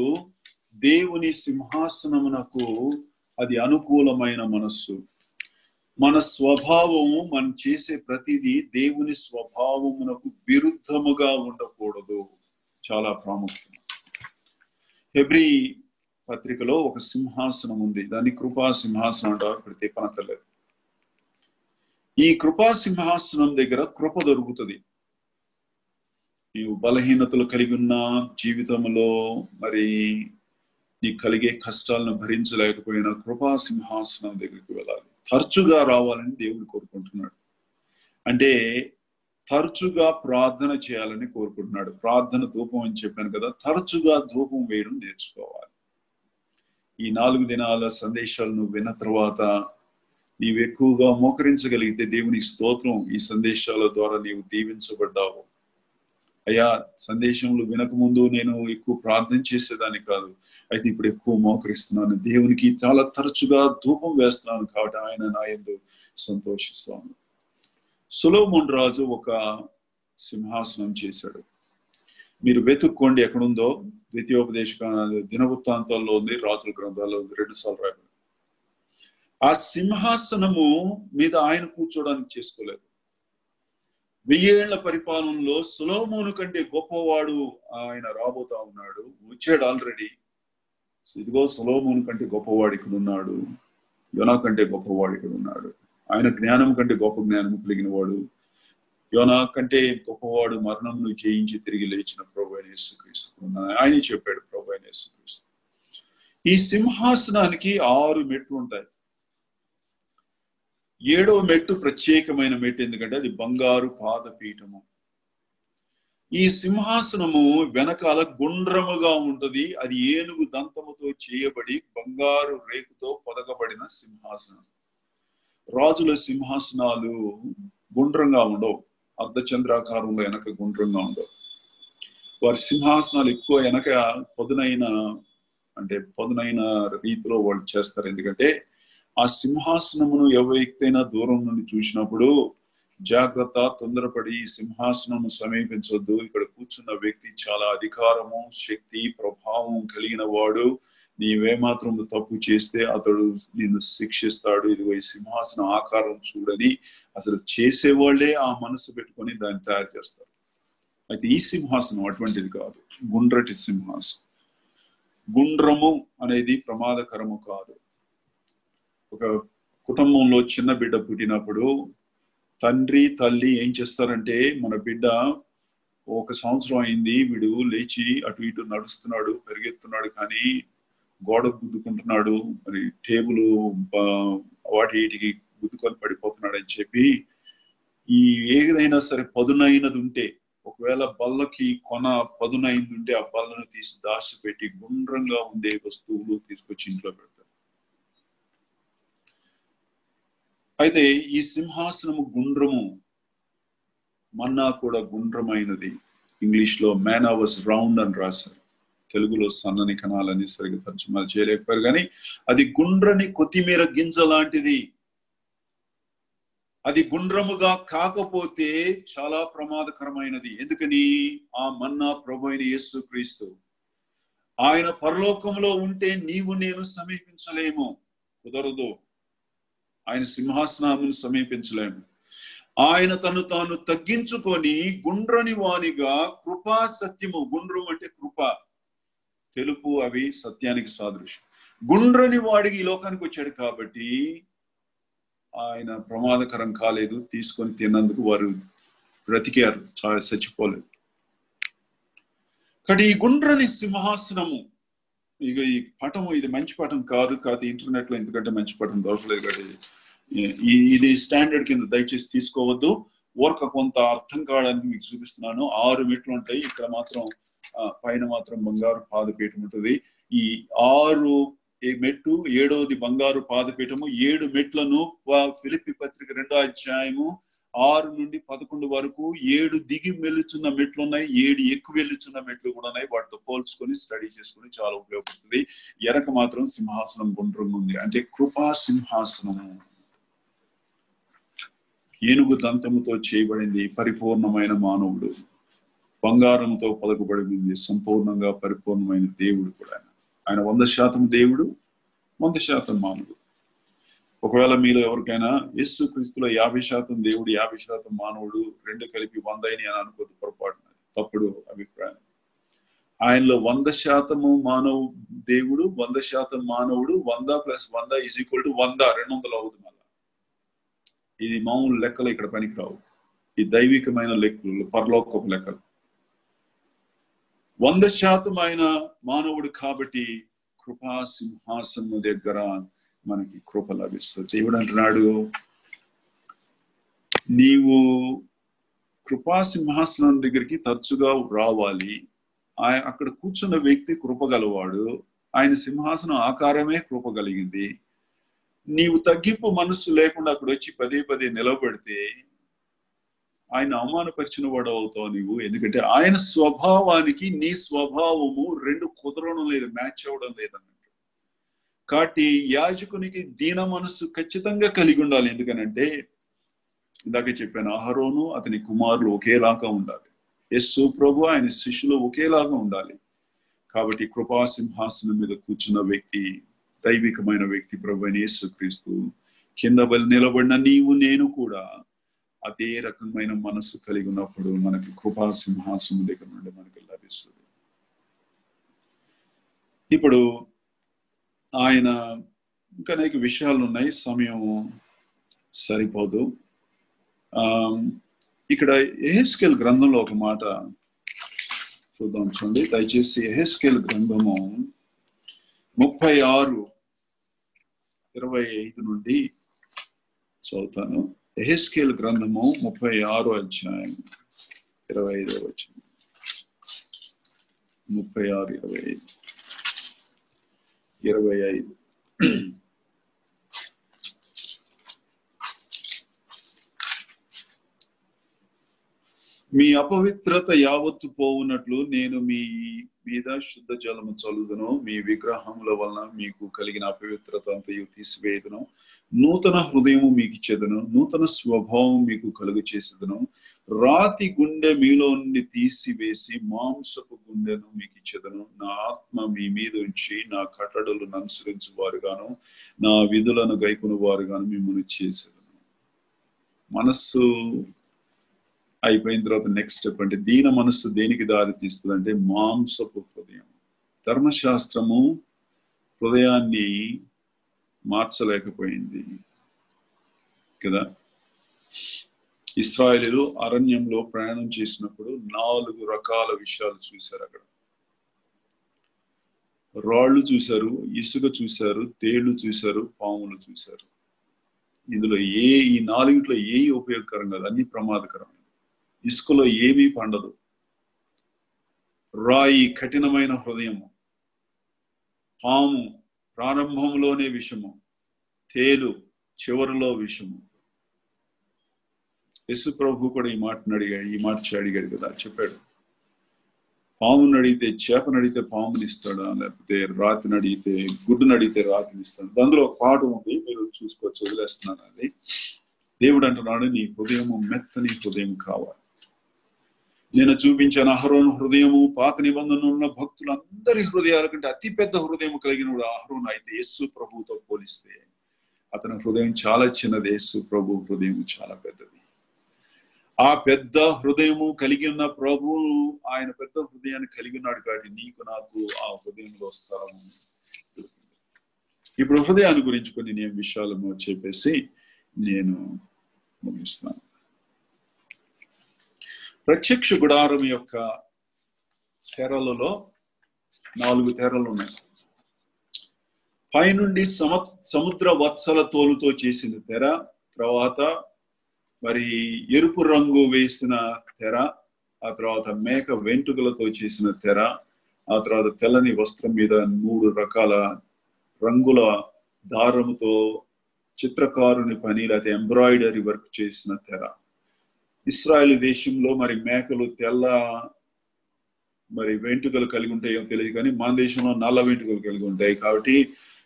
Speaker 1: దేవుని సింహాసనమునకు అది అనుకూలమైన మనస్సు. మన స్వభావము, మనం చేసే ప్రతిదీ దేవుని స్వభావమునకు విరుద్ధముగా ఉండకూడదు. చాలా ప్రాముఖ్యం. హెబ్రీ పత్రికలో ఒక సింహాసనం ఉంది, దాన్ని కృపా సింహాసనం అంటారు. ఇప్పుడు తిప్పనక్కర్లేదు. ఈ కృపా సింహాసనం దగ్గర కృప దొరుకుతుంది. నీవు బలహీనతలు కలిగి ఉన్న జీవితంలో, మరి నీకు కలిగే కష్టాలను భరించలేకపోయినా కృపా సింహాసనం దగ్గరికి వెళ్ళాలి. తరచుగా రావాలని దేవుడు కోరుకుంటున్నాడు. అంటే తరచుగా ప్రార్థన చేయాలని కోరుకుంటున్నాడు. ప్రార్థన ధూపం అని చెప్పాను కదా, తరచుగా ధూపం వేయడం నేర్చుకోవాలి. ఈ 4 దినాల సందేశాలను విన్న తర్వాత నీవు ఎక్కువగా మోకరించగలిగితే దేవునికి స్తోత్రం. ఈ సందేశాల ద్వారా నీవు దీవించబడ్డావు. అయ్యా, సందేశంలో వినకముందు నేను ఎక్కువ ప్రార్థన చేసేదాన్ని కాదు, అయితే ఇప్పుడు ఎక్కువ మోకరిస్తున్నాను, దేవునికి చాలా తరచుగా ధూపం వేస్తున్నాను కాబట్టి ఆయన నా యందు సంతోషిస్తాను. సొలొమోను రాజు ఒక సింహాసనం చేశాడు. మీరు వెతుక్కోండి ఎక్కడుందో. ద్వితీయోపదేశ దినవృత్తాంతాల్లో ఉంది, రాజుల గ్రంథాల్లో ఉంది, 2 సార్లు రాయబడింది. ఆ సింహాసనము మీద ఆయన కూర్చోడానికి చేసుకోలేదు. 1000 ఏళ్ల పరిపాలనలో సొలొమోను కంటే గొప్పవాడు ఆయన రాబోతా ఉన్నాడు, వచ్చాడు ఆల్రెడీ. ఇదిగో సొలొమోను కంటే గొప్పవాడు ఇక్కడ ఉన్నాడు, యోనా కంటే గొప్పవాడు ఇక్కడ ఉన్నాడు. ఆయన జ్ఞానం కంటే గొప్ప జ్ఞానం కలిగిన వాడు, యోనా కంటే గొప్పవాడు, మరణమును జయించి తిరిగి లేచిన ప్రభువైన యేసుక్రీస్తు ఉన్నాడు. ఆయన చెప్పాడు ప్రభువైన యేసుక్రీస్తు. ఈ సింహాసనానికి 6 మెట్లు ఉంటాయి. 7వ మెట్టు ప్రత్యేకమైన మెట్టు, ఎందుకంటే అది బంగారు పాదపీఠము. ఈ సింహాసనము వెనకాల గుండ్రముగా ఉంటది. అది ఏనుగు దంతముతో చేయబడి బంగారు రేకుతో పొదగబడిన సింహాసనం. రాజుల సింహాసనాలు గుండ్రంగా ఉండవు, అర్ధచంద్రాకారంలో వెనక గుండ్రంగా ఉండవు. వారి సింహాసనాలు ఎక్కువ వెనక పదునైన రీతిలో వాళ్ళు చేస్తారు. ఎందుకంటే ఆ సింహాసనమును ఎవరైనా దూరం నుండి చూసినప్పుడు జాగ్రత్త, తొందరపడి ఈ సింహాసనము సమీపించొద్దు. ఇక్కడ కూర్చున్న వ్యక్తి చాలా అధికారము, శక్తి, ప్రభావం కలిగిన వాడు. నీవేమాత్రం తప్పు చేస్తే అతడు నిన్ను శిక్షిస్తాడు. ఇదిగో ఈ సింహాసన ఆకారం చూడని అసలు చేసేవాళ్లే ఆ మనసు పెట్టుకొని దాన్ని తయారు చేస్తారు. అయితే ఈ సింహాసనం అటువంటిది కాదు, గుండ్రటి సింహాసనం. గుండ్రము అనేది ప్రమాదకరము కాదు. ఒక కుటుంబంలో చిన్న బిడ్డ పుట్టినప్పుడు తండ్రి తల్లి ఏం చేస్తారంటే, మన బిడ్డ 1 సంవత్సరం అయింది, వీడు లేచి అటు ఇటు నడుస్తున్నాడు, పెరిగెత్తున్నాడు, కానీ గోడ గుద్దుకుంటున్నాడు, మరి టేబుల్ వాటి వీటికి గుద్దుకొని పడిపోతున్నాడు అని చెప్పి, ఈ ఏదైనా సరే పదునైనది ఉంటే, ఒకవేళ బల్లకి కొన పదునైంది ఉంటే ఆ బల్లను తీసి దాచిపెట్టి గుండ్రంగా ఉండే వస్తువులు తీసుకొచ్చి ఇంట్లో పెడతారు. అయితే ఈ సింహాసనము గుండ్రము, మన్నా కూడా గుండ్రమైనది. ఇంగ్లీష్ లో మ్యానా వాజ్ రౌండ్ అని రాశారు, తెలుగులో సన్నని కణాలని సరిగ్గా తర్జుమా చేయలేకపోయారు. కానీ అది గుండ్రని కొత్తిమీర గింజ లాంటిది. అది గుండ్రముగా కాకపోతే చాలా ప్రమాదకరమైనది. ఎందుకని? ఆ మన్నా ప్రభు అయిన యేసుక్రీస్తు. ఆయన పరలోకంలో ఉంటే నీవు నేను సమీపించలేము, కుదరదు. ఆయన సింహాసనాన్ని సమీపించలేము. ఆయన తను తాను తగ్గించుకొని గుండ్రని వానిగా కృపా సత్యము, గుండ్రం అంటే కృప, తెలుపు అవి సత్యానికి సాదృశ్యం. గుండ్రని వాడికి ఈ లోకానికి వచ్చాడు కాబట్టి ఆయన ప్రమాదకరం కాలేదు. తీసుకొని తిన్నందుకు వారు బ్రతికారు, చచ్చిపోలేదు. కానీ ఈ గుండ్రని సింహాసనము, ఇక ఈ పటము, ఇది మంచి పటం కాదు, ఇంటర్నెట్ లో ఎందుకంటే మంచి పటం దొరకలేదు కాబట్టి ఇది స్టాండర్డ్ కింద దయచేసి తీసుకోవద్దు. కొంత అర్థం కావడానికి మీకు చూపిస్తున్నాను. 6 మెట్లు ఉంటాయి. ఇక్కడ మాత్రం పైన మాత్రం బంగారు పాదపీఠం ఉంటుంది. ఈ 6 మెట్టు, 7వది బంగారు పాదపీఠము. 7 మెట్లను ఫిలిప్పీ పత్రిక 2వ అధ్యాయము 6 నుండి 11 వరకు 7 దిగి వెళ్తున్న మెట్లు ఉన్నాయి, 7 ఎక్కువ వెళ్తున్న మెట్లు కూడా ఉన్నాయి. వాటితో పోల్చుకొని స్టడీ చేసుకుని చాలా ఉపయోగపడుతుంది. వెనక మాత్రం సింహాసనం గుండ్రంగా ఉంది, అంటే కృపా సింహాసనము. ఏనుగు దంతముతో చేయబడింది, పరిపూర్ణమైన మానవుడు, బంగారంతో పొదగబడింది, సంపూర్ణంగా పరిపూర్ణమైన దేవుడు కూడా. ఆయన 100% దేవుడు, 100% మానవుడు. ఒకవేళ మీలో ఎవరికైనా యేసుక్రీస్తులో 50% దేవుడు, 50% మానవుడు, 2 కలిపి 100 అని అనుకోదు, పొరపాటు, తప్పుడు అభిప్రాయం. ఆయనలో 100% మానవ దేవుడు, 100% మానవుడు. 100 + 100 = 100, 200 అవుతుంది. మళ్ళా ఇది మామూలు లెక్కలు ఇక్కడ పనికిరావు. ఈ దైవికమైన లెక్కలు, పరలోకపు లెక్కలు. 100% ఆయన మానవుడు కాబట్టి కృపా సింహాసనం దగ్గర మనకి కృప లభిస్తుంది. దేవుడు అంటున్నాడు, నీవు కృపా సింహాసనం దగ్గరికి తరచుగా రావాలి. అక్కడ కూర్చున్న వ్యక్తి కృప గలవాడు, ఆయన సింహాసనం ఆకారమే కృప కలిగింది. నీవు తగ్గింపు మనస్సు లేకుండా అక్కడ వచ్చి పదే పదే నిలబడితే ఆయన అవమానపరిచిన వాడు అవుతావు నీవు. ఎందుకంటే ఆయన స్వభావానికి నీ స్వభావము 2 కుదరడం లేదు, మ్యాచ్ అవ్వడం లేదన్నట్టు. కాబట్టి యాజకునికి దీన మనస్సు ఖచ్చితంగా కలిగి ఉండాలి. ఎందుకనంటే ఇందాక చెప్పాను, అహరోను అతని కుమారులు ఒకేలాగా ఉండాలి. యేసు ప్రభు ఆయన శిష్యులు ఒకేలాగా ఉండాలి. కాబట్టి కృపా సింహాసనం మీద కూర్చున్న వ్యక్తి, దైవికమైన వ్యక్తి ప్రభు అయిన యేసుక్రీస్తు, కింద నిలబడిన నీవు నేను కూడా అదే రకమైన మనసు కలిగి ఉన్నప్పుడు మనకి కృపా సింహాసనం దగ్గర నుండి మనకి లభిస్తుంది. ఇప్పుడు ఆయన ఇంకా అనేక విషయాలు ఉన్నాయి, సమయం సరిపోదు. ఇక్కడ యెహెజ్కేలు గ్రంథంలో ఒక మాట చూద్దాం. చూడండి దయచేసి యెహెజ్కేలు గ్రంథము 36:25 నుండి చదువుతాను. యెహెజ్కేలు గ్రంథము 36 అధ్యాయం 25వ వచనం. 36:25. మీ అపవిత్రత యావత్తు పోవునట్లు నేను మీ మీద శుద్ధ జలము చల్లుదును. మీ విగ్రహముల వలన మీకు కలిగిన అపవిత్రత అంతయు తీసివేయుదును. నూతన హృదయము మీకు ఇచ్చేదను, నూతన స్వభావం మీకు కలుగు చేసేదను. రాతి గుండె మీలో నుండి తీసివేసి మాంసపు గుండెను మీకు ఇచ్చేదను. నా ఆత్మ మీ మీద ఉంచి నా కట్టడలను అనుసరించు వారుగాను నా విధులను గైకొను వారుగాను మిమ్మల్ని చేసేదను. మనస్సు అయిపోయిన తర్వాత నెక్స్ట్ స్టెప్ అంటే దీన మనస్సు దేనికి దారి తీస్తుంది అంటే మాంసపు హృదయం. ధర్మశాస్త్రము హృదయాన్ని మార్చలేకపోయింది కదా. ఇశ్రాయేలీయులు అరణ్యంలో ప్రయాణం చేసినప్పుడు 4 రకాల విషయాలు చూశారు. అక్కడ రాళ్ళు చూశారు, ఇసుక చూశారు, తేళ్లు చూశారు, పాములు చూశారు. ఇందులో ఈ 4 ఏ ఉపయోగకరం కాదు, అన్ని ప్రమాదకరం. ఇసుకలో ఏమీ పండదు. రాయి కఠినమైన హృదయము, పాము ప్రారంభంలోనే విషము, తేలు చివరిలో విషము. యేసు ప్రభు కూడా ఈ మాట అడిగాడు కదా, చెప్పాడు. పాముని అడిగితే చేపను అడిగితే పాముని ఇస్తాడా, లేకపోతే రాతిని అడిగితే గుడ్డును అడిగితే రాతిని ఇస్తాడు. అందులో ఒక పాట ఉంది, మీరు చూసుకోవచ్చు, వదిలేస్తున్నాను అది. దేవుడు అంటున్నాడు, నీ హృదయము మెత్తని హృదయం కావాలి. నేను చూపించిన అహరోను హృదయము పాత నిబంధనలో ఉన్న భక్తులందరి హృదయాల కంటే అతి పెద్ద హృదయం కలిగిన అహరోను. అయితే యేసు ప్రభువుతో పోలిస్తే అతని హృదయం చాలా చిన్నది, యేసు ప్రభు హృదయం చాలా పెద్దది. ఆ పెద్ద హృదయము కలిగి ఉన్న ప్రభువు ఆయన పెద్ద హృదయాన్ని కలిగి ఉన్నాడు కాబట్టి నీకు నాకు ఆ హృదయంలో స్థలం. ఇప్పుడు హృదయాన్ని గురించి కొన్ని నేను విషయాలు చెప్పేసి నేను ముగిస్తాను. ప్రత్యక్ష గుడారం యొక్క తెరలలో 4 తెరలు ఉన్నాయి. పైనుండి సముద్ర వత్సల తోలుతో చేసిన తెర, తర్వాత మరి ఎరుపు రంగు వేసిన తెర, ఆ తర్వాత మేక వెంట్రుకలతో చేసిన తెర, ఆ తర్వాత తెల్లని వస్త్రం మీద 3 రకాల రంగుల దారముతో చిత్రకారుని పని లేకపోతే ఎంబ్రాయిడరీ వర్క్ చేసిన తెర. ఇశ్రాయేలు దేశంలో మరి మేకలు తెల్ల మరి వెంట్రుకలు కలిగి ఉంటాయో తెలియదు, కానీ మన దేశంలో నల్ల వెంట్రుకలు కలిగి ఉంటాయి. కాబట్టి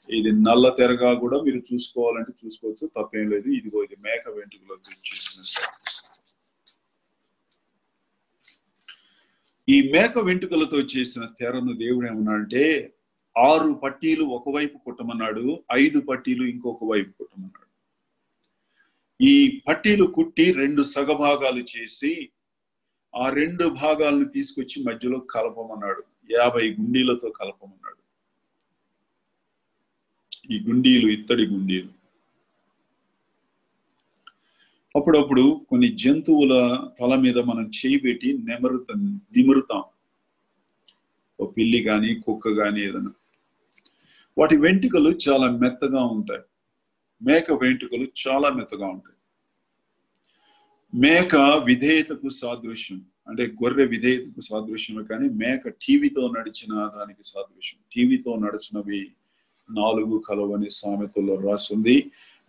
Speaker 1: ఇది నల్ల తెరగా కూడా మీరు చూసుకోవాలంటే చూసుకోవచ్చు, తప్పేం లేదు. ఇదిగో ఇది మేక వెంట్రుకలతో చేసిన తెర. ఈ మేక వెంట్రుకలతో చేసిన తెరను దేవుడు ఏమన్నాడంటే 6 పట్టీలు ఒకవైపు కుట్టమన్నాడు, 5 పట్టీలు ఇంకొక వైపు కుట్టమన్నాడు. ఈ పట్టీలు కుట్టి 2 సగభాగాలు చేసి ఆ 2 భాగాలను తీసుకొచ్చి మధ్యలో కలపమన్నాడు. 50 గుండీలతో కలపమన్నాడు. ఈ గుండీలు ఇత్తడి గుండీలు. అప్పుడప్పుడు కొన్ని జంతువుల తల మీద మనం చేయి పెట్టి నిమురుతాం. ఓ పిల్లి కానీ కుక్క కానీ ఏదైనా. వాటి వెంట్రుకలు చాలా మెత్తగా ఉంటాయి. మేక వెంట్రుకలు చాలా మెత్తగా ఉంటాయి. మేక విధేయతకు సాదృశ్యం, అంటే గొర్రె విధేయతకు సాదృశ్యమే, కానీ మేక టీవీతో నడిచిన దానికి సాదృశ్యం. టీవీతో నడిచినవి 4 కలవని సామెతల్లో రాసింది.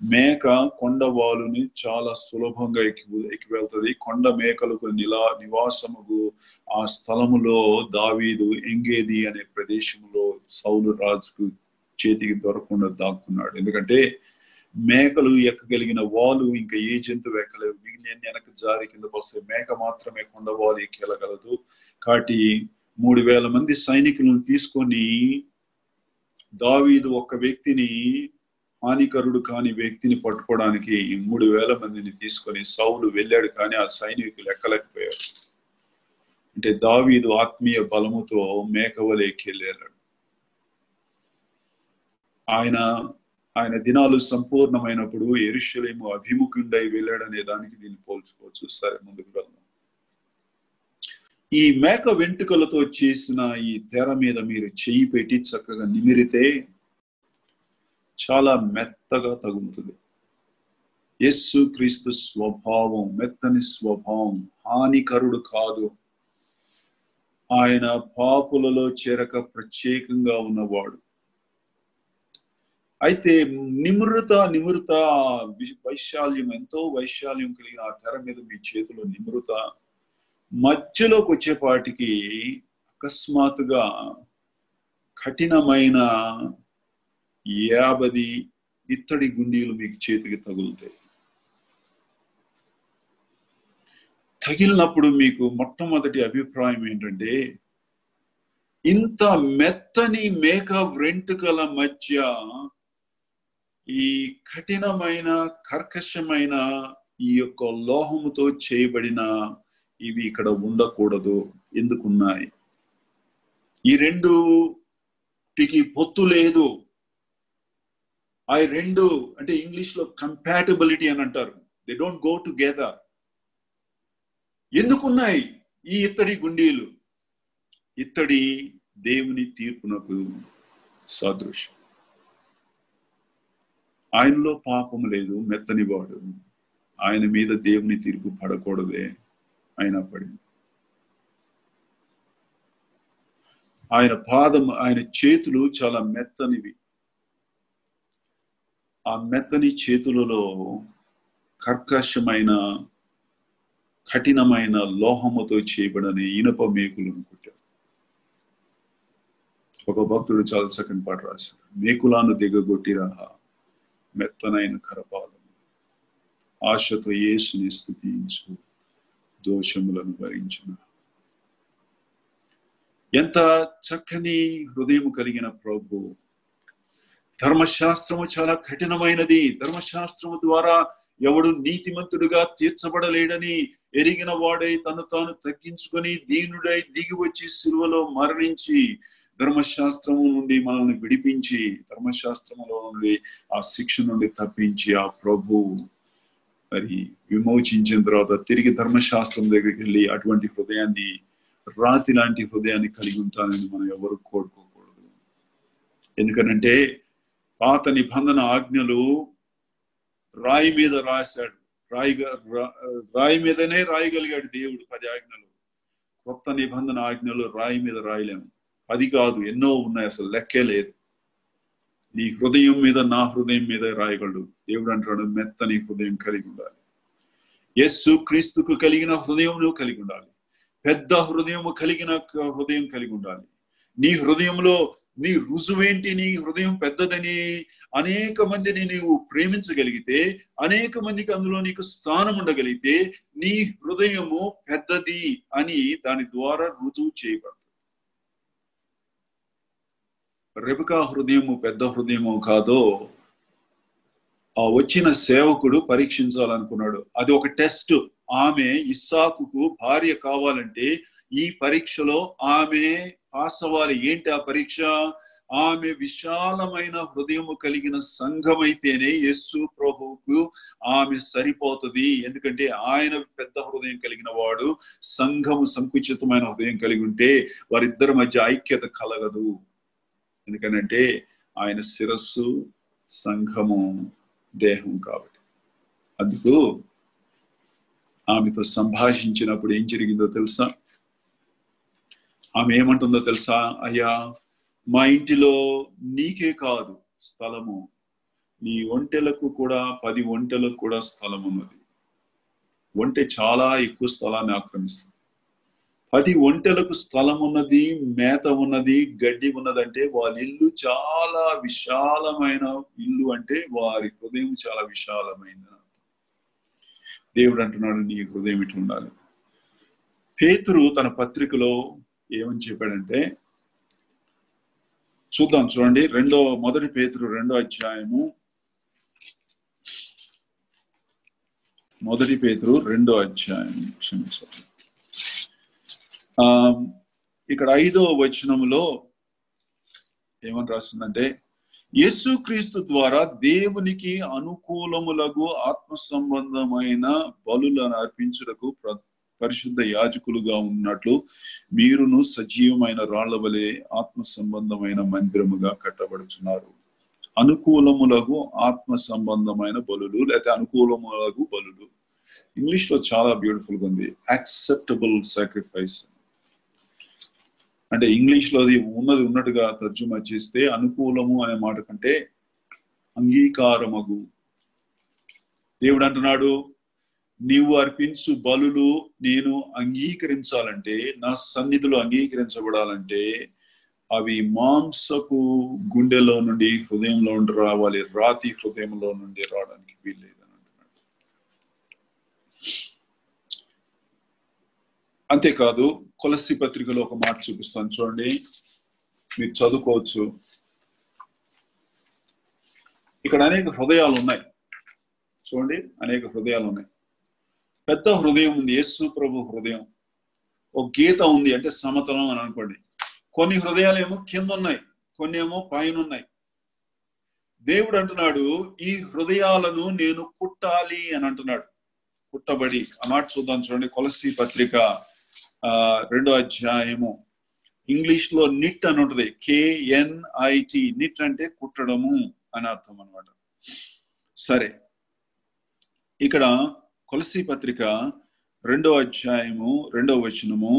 Speaker 1: మేక కొండవాలుని చాలా సులభంగా ఎక్కి వెళ్తుంది. కొండ మేకలకు నివాసముగు ఆ స్థలములో దావీదు ఎంగేది అనే ప్రదేశంలో సౌలు రాజుకు చేతికి దొరకకుండా దాక్కున్నాడు. ఎందుకంటే మేకలు ఎక్కగలిగిన వాలు ఇంకా ఏ జంతువు ఎక్కలేవు. మిగిలిన వెనక జారి కిందకు వస్తాయి. మేక మాత్రమే కొండ వాలు ఎక్కెళ్ళగలదు. కాబట్టి 3000 మంది సైనికులను తీసుకొని దావీదు ఒక్క వ్యక్తిని, హానికరుడు కాని వ్యక్తిని పట్టుకోవడానికి 3000 మందిని తీసుకొని సౌలు వెళ్ళాడు, కానీ ఆ సైనికులు ఎక్కలేకపోయారు. అంటే దావీదు ఆత్మీయ బలముతో మేకవలే ఎక్కెళ్ళాడు. ఆయన దినాలు సంపూర్ణమైనప్పుడు యెరూషలేము అభిముఖుడై వెళ్ళాడనే దానికి దీన్ని పోల్చుకోవచ్చు. సరే, ముందుకు వెళ్దాం. ఈ మేక వెంట్రుకలతో చేసిన ఈ తెర మీద మీరు చెయ్యి పెట్టి చక్కగా నిమిరితే చాలా మెత్తగా తగులుతుంది. యేసు క్రీస్తు స్వభావం మెత్తని స్వభావం, హానికరుడు కాదు. ఆయన పాపులలో చేరక ప్రత్యేకంగా ఉన్నవాడు. అయితే నిమృత వైశాల్యం, ఎంతో వైశాల్యం కలిగిన ఆ తెర మీద మీ చేతిలో నిమృత మధ్యలోకి వచ్చేపాటికి అకస్మాత్తుగా కఠినమైన 50 ఇత్తడి గుండీలు మీకు చేతికి తగులుతాయి. తగిలినప్పుడు మీకు మొట్టమొదటి అభిప్రాయం ఏంటంటే, ఇంత మెత్తని మేక వెంట్రుకల మధ్య ఈ కఠినమైన కర్కశమైన ఈ యొక్క లోహముతో చేయబడిన ఇవి ఇక్కడ ఉండకూడదు, ఎందుకున్నాయి? ఈ రెండుకి పొత్తు లేదు. ఆ రెండు అంటే ఇంగ్లీష్ లో కంపాటబిలిటీ అని అంటారు. They don't go together. ఎందుకున్నాయి ఈ ఇత్తడి గుండీలు? ఇత్తడి దేవుని తీర్పునకు సాదృశ్యం. ఆయనలో పాపము లేదు, మెత్తని వాడు. ఆయన మీద దేవుని తీర్పు పడకూడదే, ఆయన పడింది. ఆయన చేతులు చాలా మెత్తనివి. ఆ మెత్తని చేతులలో కర్కశమైన కఠినమైన లోహముతో చేయబడని ఇనుప మేకులను కుట్టారు. ఒక భక్తుడు చాలా సెకండ్ పాట రాశాడు. మేకులాను దిగగొట్టిరా మెత్తనైన కరపాదం, ఆశతో యేసుని స్తుతించు, దోషములను భరించిన. ఎంత చక్కని హృదయం కలిగిన ప్రభు. ధర్మశాస్త్రము చాలా కఠినమైనది. ధర్మశాస్త్రము ద్వారా ఎవడు నీతిమంతుడుగా తీర్చబడలేడని ఎరిగిన వాడై తను తాను తగ్గించుకొని దీనుడై దిగి వచ్చి సిలువలో మరణించి ధర్మశాస్త్రము నుండి మనల్ని విడిపించి, ధర్మశాస్త్రములో నుండి ఆ శిక్ష నుండి తప్పించి ఆ ప్రభు మరి విమోచించిన తర్వాత తిరిగి ధర్మశాస్త్రం దగ్గరికి వెళ్ళి అటువంటి హృదయాన్ని, రాతి లాంటి హృదయాన్ని కలిగి ఉంటానని మనం ఎవరు కోరుకోకూడదు. ఎందుకనంటే పాత నిబంధన ఆజ్ఞలు రాయి మీద రాశాడు. రాయి మీదనే రాయగలిగాడు దేవుడు 10 ఆజ్ఞలు. కొత్త నిబంధన ఆజ్ఞలు రాయి మీద రాయలేము. 10 కాదు, ఎన్నో ఉన్నాయి, అసలు లెక్కే లేదు. నీ హృదయం మీద, నా హృదయం మీద రాయగలడు. దేవుడు అంటాడు మెత్తని హృదయం కలిగి ఉండాలి. యేసు క్రీస్తుకు కలిగిన హృదయం నువ్వు కలిగి ఉండాలి. పెద్ద హృదయము కలిగిన హృదయం కలిగి ఉండాలి. నీ హృదయంలో నీ రుజువేంటి? నీ హృదయం పెద్దదని అనేక మందిని నీవు ప్రేమించగలిగితే, అనేక మందికి అందులో నీకు స్థానం ఉండగలిగితే నీ హృదయము పెద్దది అని దాని ద్వారా రుజువు చేయబడుతుంది. రెబెకా హృదయము పెద్ద హృదయము కాదో ఆ వచ్చిన సేవకుడు పరీక్షించాలనుకున్నాడు. అది ఒక టెస్ట్. ఆమె ఇస్సాకుకు భార్య కావాలంటే ఈ పరీక్షలో ఆమె పాస్ అవ్వాలి. ఏంటి ఆ పరీక్ష? ఆమె విశాలమైన హృదయము కలిగిన సంఘం అయితేనే యేసు ప్రభువుకు ఆమె సరిపోతుంది. ఎందుకంటే ఆయన పెద్ద హృదయం కలిగిన వాడు, సంఘము సంకుచితమైన హృదయం కలిగి ఉంటే వారిద్దరి మధ్య ఐక్యత కలగదు. ఎందుకనంటే ఆయన శిరస్సు, సంఘము దేహం కాబట్టి. అందుకు ఆమెతో సంభాషించినప్పుడు ఏం జరిగిందో తెలుసా? ఆమె ఏమంటుందో తెలుసా? అయ్యా, మా ఇంటిలో నీకే కాదు స్థలము, నీ ఒంటెలకు కూడా 10 ఒంటెలకు కూడా స్థలం ఉన్నది. ఒంటె చాలా ఎక్కువ స్థలాన్ని ఆక్రమిస్తుంది. 10 ఒంటెలకు స్థలం ఉన్నది, మేత ఉన్నది, గడ్డి ఉన్నదంటే వాళ్ళ ఇల్లు చాలా విశాలమైన ఇల్లు, అంటే వారి హృదయం చాలా విశాలమైన. దేవుడు అంటున్నాడు నీ హృదయం ఇట్లా ఉండాలి. పేతురు తన పత్రికలో ఏమని చెప్పాడంటే, చూద్దాం చూడండి, మొదటి పేతురు 2వ అధ్యాయము, మొదటి పేతురు 2వ అధ్యాయం, క్షమించాలి, ఇక్కడ 5వ వచనంలో ఏమని రాస్తుందంటే, యేసుక్రీస్తు ద్వారా దేవునికి అనుకూలములకు ఆత్మ సంబంధమైన బలులను అర్పించుటకు పరిశుద్ధ యాజకులుగా ఉన్నట్లు మీరును సజీవమైన రాళ్ల వలె ఆత్మ సంబంధమైన మందిరముగా కట్టబడుతున్నారు. అనుకూలములకు ఆత్మ సంబంధమైన బలులు, లేకపోతే అనుకూలములకు బలులు. ఇంగ్లీష్ లో చాలా బ్యూటిఫుల్ గా ఉంది, యాక్సెప్టబుల్ సాక్రిఫైస్. అంటే ఇంగ్లీష్ లో అది ఉన్నట్టుగా తర్జుమా చేస్తే అనుకూలము అనే మాట కంటే అంగీకారమగు. దేవుడు అంటున్నాడు, నీవు అర్పించు బలులు నేను అంగీకరించాలంటే, నా సన్నిధిలో అంగీకరించబడాలంటే అవి మాంసపు గుండెలో నుండి, హృదయంలో నుండి రావాలి, రాతి హృదయంలో నుండి రావడానికి వీల్లేదని అంటున్నాడు. అంతేకాదు కొలస్సీ పత్రికలో ఒక మాట చూపిస్తాను చూడండి, మీరు చదువుకోవచ్చు. ఇక్కడ అనేక హృదయాలు ఉన్నాయి చూడండి, అనేక హృదయాలు ఉన్నాయి. పెద్ద హృదయం ఉంది, యేసు ప్రభు హృదయం. ఒక గీత ఉంది, అంటే సమతలం అని అనుకోండి. కొన్ని హృదయాలు ఏమో కింద ఉన్నాయి, కొన్ని ఏమో పైన ఉన్నాయి. దేవుడు అంటున్నాడు, ఈ హృదయాలను నేను కుట్టాలి అని అంటున్నాడు. కుట్టబడి, ఆ మాట చూద్దాం చూడండి, కొలస్సీ పత్రిక 2వ అధ్యాయము. ఇంగ్లీష్ లో నిట్ అని ఉంటుంది, KNIT. నిట్ అంటే కుట్టడము అని అర్థం అన్నమాట. సరే, ఇక్కడ కొలస్సీ పత్రిక 2వ అధ్యాయము 2వ వచనము,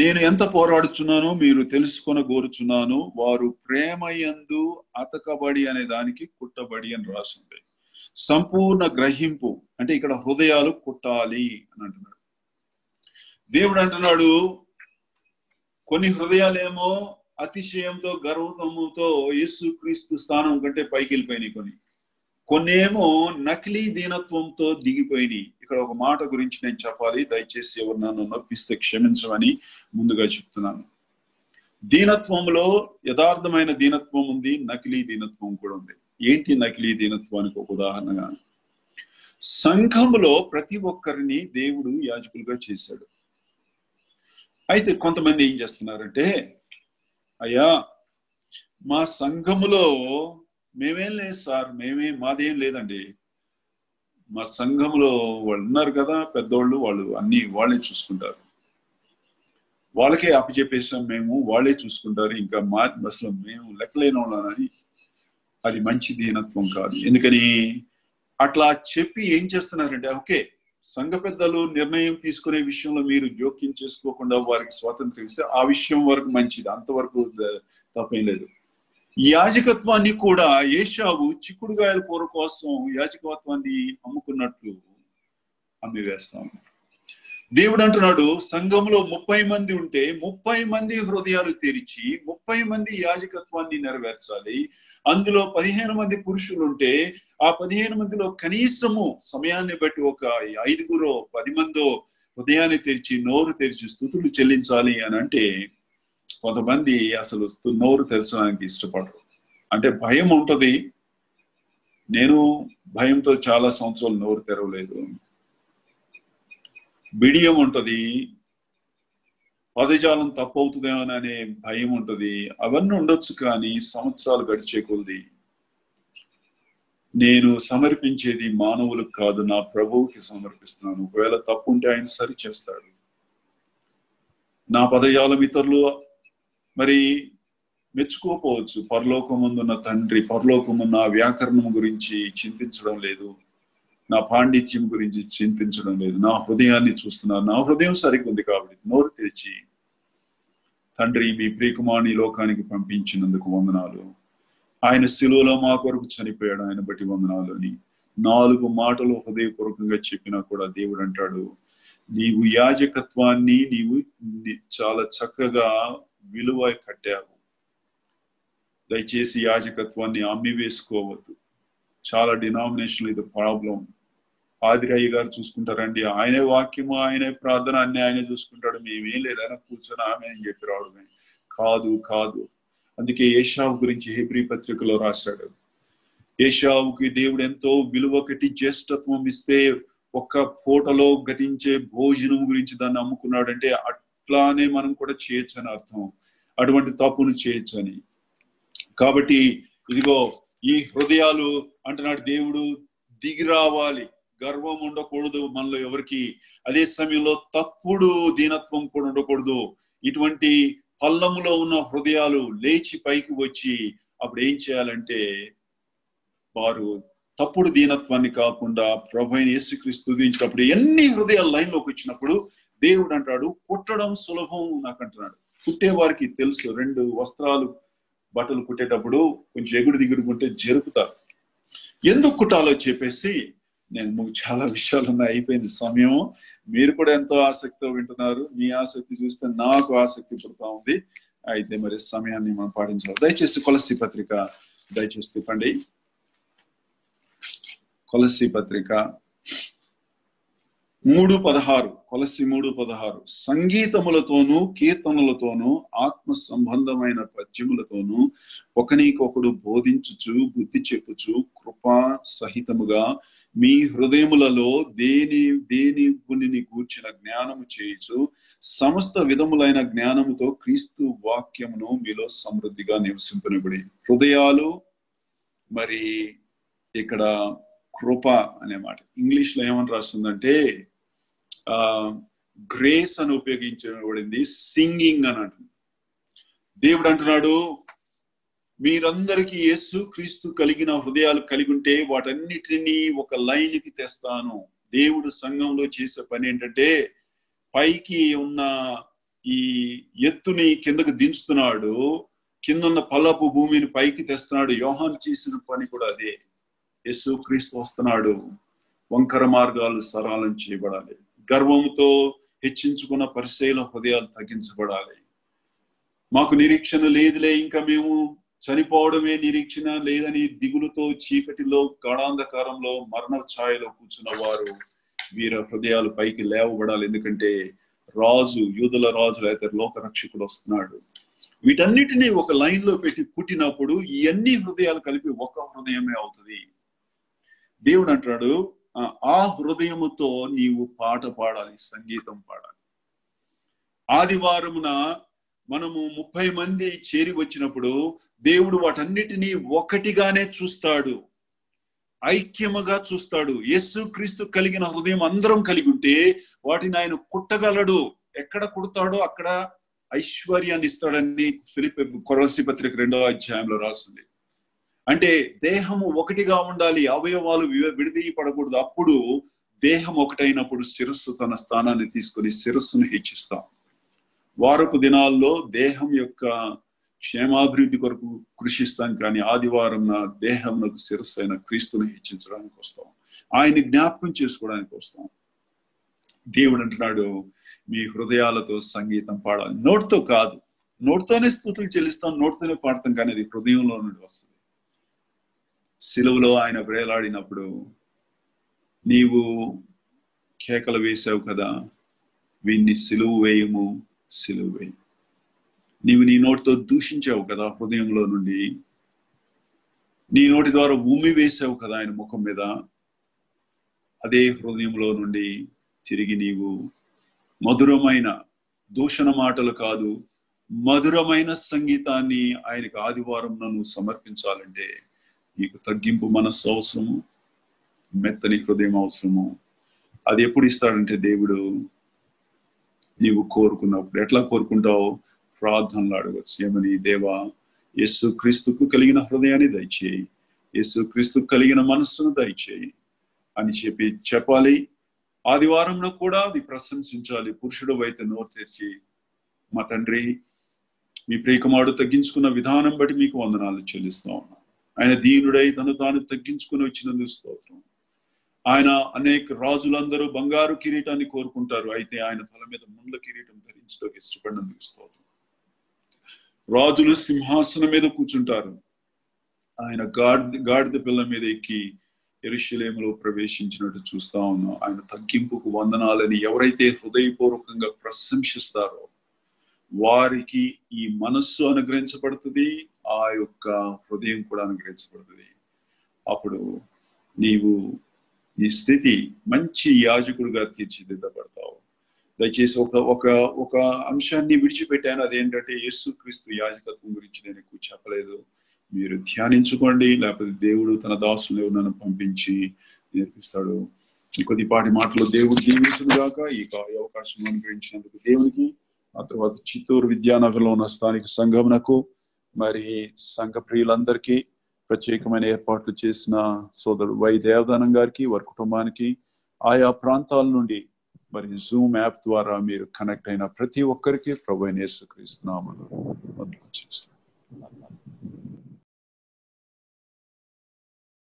Speaker 1: నేను ఎంత పోరాడుచున్నానో మీరు తెలుసుకొనగోరుచున్నాను, వారు ప్రేమయందు అతకబడి అనే దానికి కుట్టబడి అని రాసింది. సంపూర్ణ గ్రహింపు అంటే ఇక్కడ హృదయాలు కుట్టాలి అని అంటున్నాడు. దేవుడు అంటున్నాడు, కొన్ని హృదయాలేమో అతిశయంతో, గర్వముతో యేసుక్రీస్తు స్థానం కంటే పైకి వెళ్ళిపోయినాయి, కొన్నేమో నకిలీ దీనత్వంతో దిగిపోయినాయి. ఇక్కడ ఒక మాట గురించి నేను చెప్పాలి, దయచేసి ఎవరు నన్ను నొప్పిస్తే క్షమించమని ముందుగా చెప్తున్నాను. దీనత్వంలో యథార్థమైన దీనత్వం ఉంది, నకిలీ దీనత్వం కూడా ఉంది. ఏంటి నకిలీ దీనత్వానికి ఒక ఉదాహరణగా, సంఘములో ప్రతి ఒక్కరిని దేవుడు యాజకులుగా చేశాడు. అయితే కొంతమంది ఏం చేస్తున్నారంటే, అయ్యా మా సంఘములో మేమేం లేదు సార్, మాదేం లేదండి, మా సంఘంలో వాళ్ళు ఉన్నారు కదా పెద్దోళ్ళు, వాళ్ళు అన్ని వాళ్ళే చూసుకుంటారు, వాళ్ళకే అప్పచెప్పేసాం మేము, వాళ్ళే చూసుకుంటారు, ఇంకా అసలు మేము లెక్కలేని వాళ్ళని. అది మంచి దీనత్వం కాదు. ఎందుకని అట్లా చెప్పి ఏం చేస్తున్నారంటే, ఓకే సంఘ పెద్దలు నిర్ణయం తీసుకునే విషయంలో మీరు జోక్యం చేసుకోకుండా వారికి స్వాతంత్రం ఇస్తే ఆ విషయం వరకు మంచిది, అంతవరకు తప్పేం లేదు. యాజకత్వాన్ని కూడా ఏషావు చిక్కుడుగాయల కూర కోసం యాజకత్వాన్ని అమ్ముకున్నట్లు అమ్మివేస్తాం. దేవుడు అంటున్నాడు, సంఘంలో 30 మంది ఉంటే 30 మంది హృదయాలు తెరిచి 30 మంది యాజకత్వాన్ని నెరవేర్చాలి. అందులో 15 మంది పురుషులు ఉంటే ఆ 15 మందిలో కనీసము సమయాన్ని బట్టి ఒక 5 10 మందో హృదయాన్ని తెరిచి, నోరు తెరిచి స్తుతులు చెల్లించాలి అని అంటే, కొంతమంది అసలు నోరు తెరచడానికి ఇష్టపడరు. అంటే భయం ఉంటది. నేను భయంతో చాలా సంవత్సరాలు నోరు తెరవలేదు. బిడియం ఉంటది, పదజాలం తప్పవుతుందేమోననే భయం ఉంటది. అవన్నీ ఉండొచ్చు, కానీ సంవత్సరాలు గడిచే కొద్ది నేను సమర్పించేది మానవులకు కాదు, నా ప్రభువుకి సమర్పిస్తున్నాను. ఒకవేళ తప్పు ఉంటే ఆయన సరి చేస్తాడు. నా పదజాలం ఇతరులు మరి మెచ్చుకోకపోవచ్చు. పరలోకముందున్న తండ్రి, పరలోకమున్న వ్యాకరణం గురించి చింతించడం లేదు, నా పాండిత్యం గురించి చింతించడం లేదు, నా హృదయాన్ని చూస్తున్నారు. నా హృదయం సరిగ్గా ఉంది కాబట్టి నోరు తెరిచి, తండ్రి మీ ప్రియకుమారుని లోకానికి పంపించినందుకు వందనాలు, ఆయన శిలువలో మా కొరకు చనిపోయాడు, ఆయన బట్టి వందనాలు అని 4 మాటలు హృదయపూర్వకంగా చెప్పినా కూడా దేవుడు అంటాడు, నీవు యాజకత్వాన్ని నీవు చాలా చక్కగా విలువ కట్టావు. దయచేసి యాజకత్వాన్ని అమ్మి వేసుకోవద్దు. చాలా డినామినేషన్లు ఇది ప్రాబ్లం. ఆదిరయ్య గారు చూసుకుంటారండి, ఆయనే వాక్యము, ఆయనే ప్రార్థన, అన్ని ఆయనే చూసుకుంటాడు, మేమేం లేదైనా కూర్చొని ఆమె అని చెప్పి రావడమే. కాదు. అందుకే ఏషావు గురించి హెబ్రీ పత్రికలో రాశాడు. ఏషావుకి దేవుడు ఎంతో విలువ కట్టి జ్యేష్ఠత్వం ఇస్తే ఒక్క పూటలో గతించే భోజనం గురించి దాన్ని అమ్ముకున్నాడంటే అట్లానే మనం కూడా చేయొచ్చని అర్థం. అటువంటి తప్పును చేయొచ్చని. కాబట్టి ఇదిగో ఈ హృదయాలు అంటున్నాడు దేవుడు, దిగి రావాలి. గర్వం ఉండకూడదు మనలో ఎవరికి. అదే సమయంలో తప్పుడు దీనత్వం కూడా ఉండకూడదు. ఇటువంటి పల్లములో ఉన్న హృదయాలు లేచి పైకి వచ్చి అప్పుడు ఏం చేయాలంటే, వారు తప్పుడు దీనత్వాన్ని కాకుండా ప్రభువైన యేసుక్రీస్తు స్తుతించినప్పుడు ఎన్ని హృదయాలు లైన్లోకి వచ్చినప్పుడు దేవుడు అంటాడు, కుట్టడం సులభం నాకు అంటున్నాడు. కుట్టే వారికి తెలుసు, 2 వస్త్రాలు బట్టలు కుట్టేటప్పుడు కొంచెం ఎగుడు దిగుడుకుంటే జరుపుతారు. ఎందుకు కుట్టాలో చెప్పేసి నేను చాలా విషయాలు ఉన్నాయి, అయిపోయింది సమయం. మీరు కూడా ఎంతో ఆసక్తితో వింటున్నారు. మీ ఆసక్తి చూస్తే నాకు ఆసక్తి పుడతా ఉంది. అయితే మరి సమయాన్ని మనం పాటించాలి. దయచేసి కొలస్సీ పత్రిక దయచేసి తిప్పండి. కొలస్సీ పత్రిక 3:16. కొలస్సీ 3:16. సంగీతములతోనూ కీర్తనలతోనూ ఆత్మ సంబంధమైన పద్యములతోనూ ఒకనికొకడు బోధించుచు బుద్ధి చెప్పుచు కృపా సహితముగా మీ హృదయములలో దేని గుణిని గూర్చిన జ్ఞానము చేయుచు సమస్త విధములైన జ్ఞానముతో క్రీస్తు వాక్యమును మీలో సమృద్ధిగా నివసింపనిబడి. హృదయాలు, మరి ఇక్కడ కృప అనే మాట ఇంగ్లీష్ లో ఏమని రాస్తుందంటే గ్రేస్ అని ఉపయోగించబడింది, సింగింగ్ అని అంటుంది. దేవుడు అంటున్నాడు, మీరందరికీ యేసు క్రీస్తు కలిగిన హృదయాలు కలిగి ఉంటే వాటన్నిటినీ ఒక లైన్ కి తెస్తాను. దేవుడు సంఘంలో చేసే పని ఏంటంటే పైకి ఉన్న ఈ ఎత్తుని కిందకు దించుతున్నాడు, కిందున్న పల్లపు భూమిని పైకి తెస్తున్నాడు. యోహాను చేసిన పని కూడా అదే. యేసు క్రీస్తు వస్తున్నాడు, వంకర మార్గాలు సరళం చేయబడాలి. గర్వముతో హెచ్చించుకున్న పరిచయుల హృదయాలు తగ్గించబడాలి. మాకు నిరీక్షణ లేదులే, ఇంకా మేము చనిపోవడమే నిరీక్షణ లేదని దిగులుతో చీకటిలో గాఢాంధకారంలో మరణ ఛాయలో కూర్చున్న వారు వీర హృదయాలు పైకి లేవబడాలి. ఎందుకంటే రాజు, యూదుల రాజు అయితే లోక రక్షకుడు వస్తున్నాడు. వీటన్నిటినీ ఒక లైన్ లో పెట్టి పుట్టినప్పుడు ఈ అన్ని హృదయాలు కలిపి ఒక హృదయమే అవుతుంది. దేవుడు అంటాడు, ఆ హృదయముతో నీవు పాట పాడాలి, సంగీతం పాడాలి. ఆదివారమున మనము 30 మంది చేరి వచ్చినప్పుడు దేవుడు వాటన్నిటినీ ఒకటిగానే చూస్తాడు, ఐక్యముగా చూస్తాడు. యేసు క్రీస్తు కలిగిన హృదయం అందరం కలిగి ఉంటే వాటిని ఆయన కుట్టగలడు. ఎక్కడ కుడతాడో అక్కడ ఐశ్వర్యాన్ని ఇస్తాడని కొలస్సీ పత్రిక 2వ అధ్యాయంలో రాస్తుంది. అంటే దేహము ఒకటిగా ఉండాలి, అవయవాలు విడదీయపడకూడదు. అప్పుడు దేహం ఒకటైనప్పుడు శిరస్సు తన స్థానాన్ని తీసుకొని శిరస్సును హెచ్చిస్తాం. వారపు దినాల్లో దేహం యొక్క క్షేమాభివృద్ధి కొరకు కృషిస్తాం, కానీ ఆదివారం దేహంకు శిరస్సు అయిన క్రీస్తుని హెచ్చించడానికి వస్తాం, ఆయన్ని జ్ఞాపకం చేసుకోవడానికి వస్తాం. దేవుడు అంటున్నాడు, మీ హృదయాలతో సంగీతం పాడాలి. నోటితో కాదు, నోటితోనే స్తుతులు చెల్లిస్తాం, నోటితోనే పాడతాం, కానీ అది హృదయంలో నుండి వస్తుంది. సిలువలో ఆయన వేలాడినప్పుడు నీవు కేకలు వేసావు కదా, వీన్ని సిలువు వేయము, సిలువు వేయము. నీవు నీ నోటితో దూషించావు కదా, హృదయంలో నుండి నీ నోటి ద్వారా ఉమ్మి వేసావు కదా ఆయన ముఖం మీద, అదే హృదయంలో నుండి తిరిగి నీవు మధురమైన దూషణ మాటలు కాదు, మధురమైన సంగీతాన్ని ఆయనకు ఆదివారం నువ్వు సమర్పించాలంటే నీకు తగ్గింపు మనస్సు అవసరము, మెత్తని హృదయం అవసరము. అది ఎప్పుడు ఇస్తాడంటే దేవుడు నీవు కోరుకున్నప్పుడు. ఎట్లా కోరుకుంటావు? ప్రార్థనలు అడగచ్చు. ఏమని? దేవా, యేసు క్రీస్తుకు కలిగిన హృదయాన్ని దయచేయి, యేసు క్రీస్తుకు కలిగిన మనస్సును దయచేయి అని చెప్పాలి. ఆదివారంలో కూడా అది ప్రశంసించాలి. పురుషుడు అయితే నోరు తెరిచి, మా తండ్రి, మీ ప్రియకుమారుడు తగ్గించుకున్న విధానం బట్టి మీకు వందనాలు చెల్లిస్తా ఉన్నా. ఆయన దీనుడై తను తాను తగ్గించుకుని వచ్చినందుకు స్తోత్రం. ఆయన అనేక రాజులందరూ బంగారు కిరీటాన్ని కోరుకుంటారు, అయితే ఆయన తల మీద ముండ్ల కిరీటం ధరించడానికి ఇష్టపడినందుకు స్తోత్రం. రాజులు సింహాసనం మీద కూర్చుంటారు, ఆయన గాడిద పిల్ల మీద ఎక్కి యెరూషలేములో ప్రవేశించినట్టు చూస్తా ఉన్నాం. ఆయన తగ్గింపుకు వందనాలని ఎవరైతే హృదయపూర్వకంగా ప్రశంసిస్తారో వారికి ఈ మనస్సు అనుగ్రహించబడుతుంది, ఆ యొక్క హృదయం కూడా అనుగ్రహించబడుతుంది. అప్పుడు నీవు ఈ స్థితి మంచి యాజకుడిగా తీర్చిదిద్దబడతావు. దయచేసి ఒక అంశాన్ని విడిచిపెట్టాను, అదేంటంటే యేసుక్రీస్తు యాజకత్వం గురించి నేను ఎక్కువ చెప్పలేదు. మీరు ధ్యానించుకోండి, లేకపోతే దేవుడు తన దాసులు నన్ను పంపించి నేర్పిస్తాడు. కొద్దిపాటి మాటలు దేవుడు దీవించుగాక. ఈ అవకాశం అనుగ్రహించినందుకు దేవునికి, ఆ తర్వాత చిత్తూరు విద్యానగర్లో ఉన్న స్థానిక సంఘమునకు, మరి సంఘ ప్రియులందరికీ, ప్రత్యేకమైన ఏర్పాట్లు చేసిన సోదరుడు వై దేవదానం గారికి, వారి కుటుంబానికి, ఆయా ప్రాంతాల నుండి మరి జూమ్ యాప్ ద్వారా మీరు కనెక్ట్ అయిన ప్రతి ఒక్కరికి ప్రభువైన యేసుక్రీస్తు నామములో వందనాలు చేస్తున్నాను.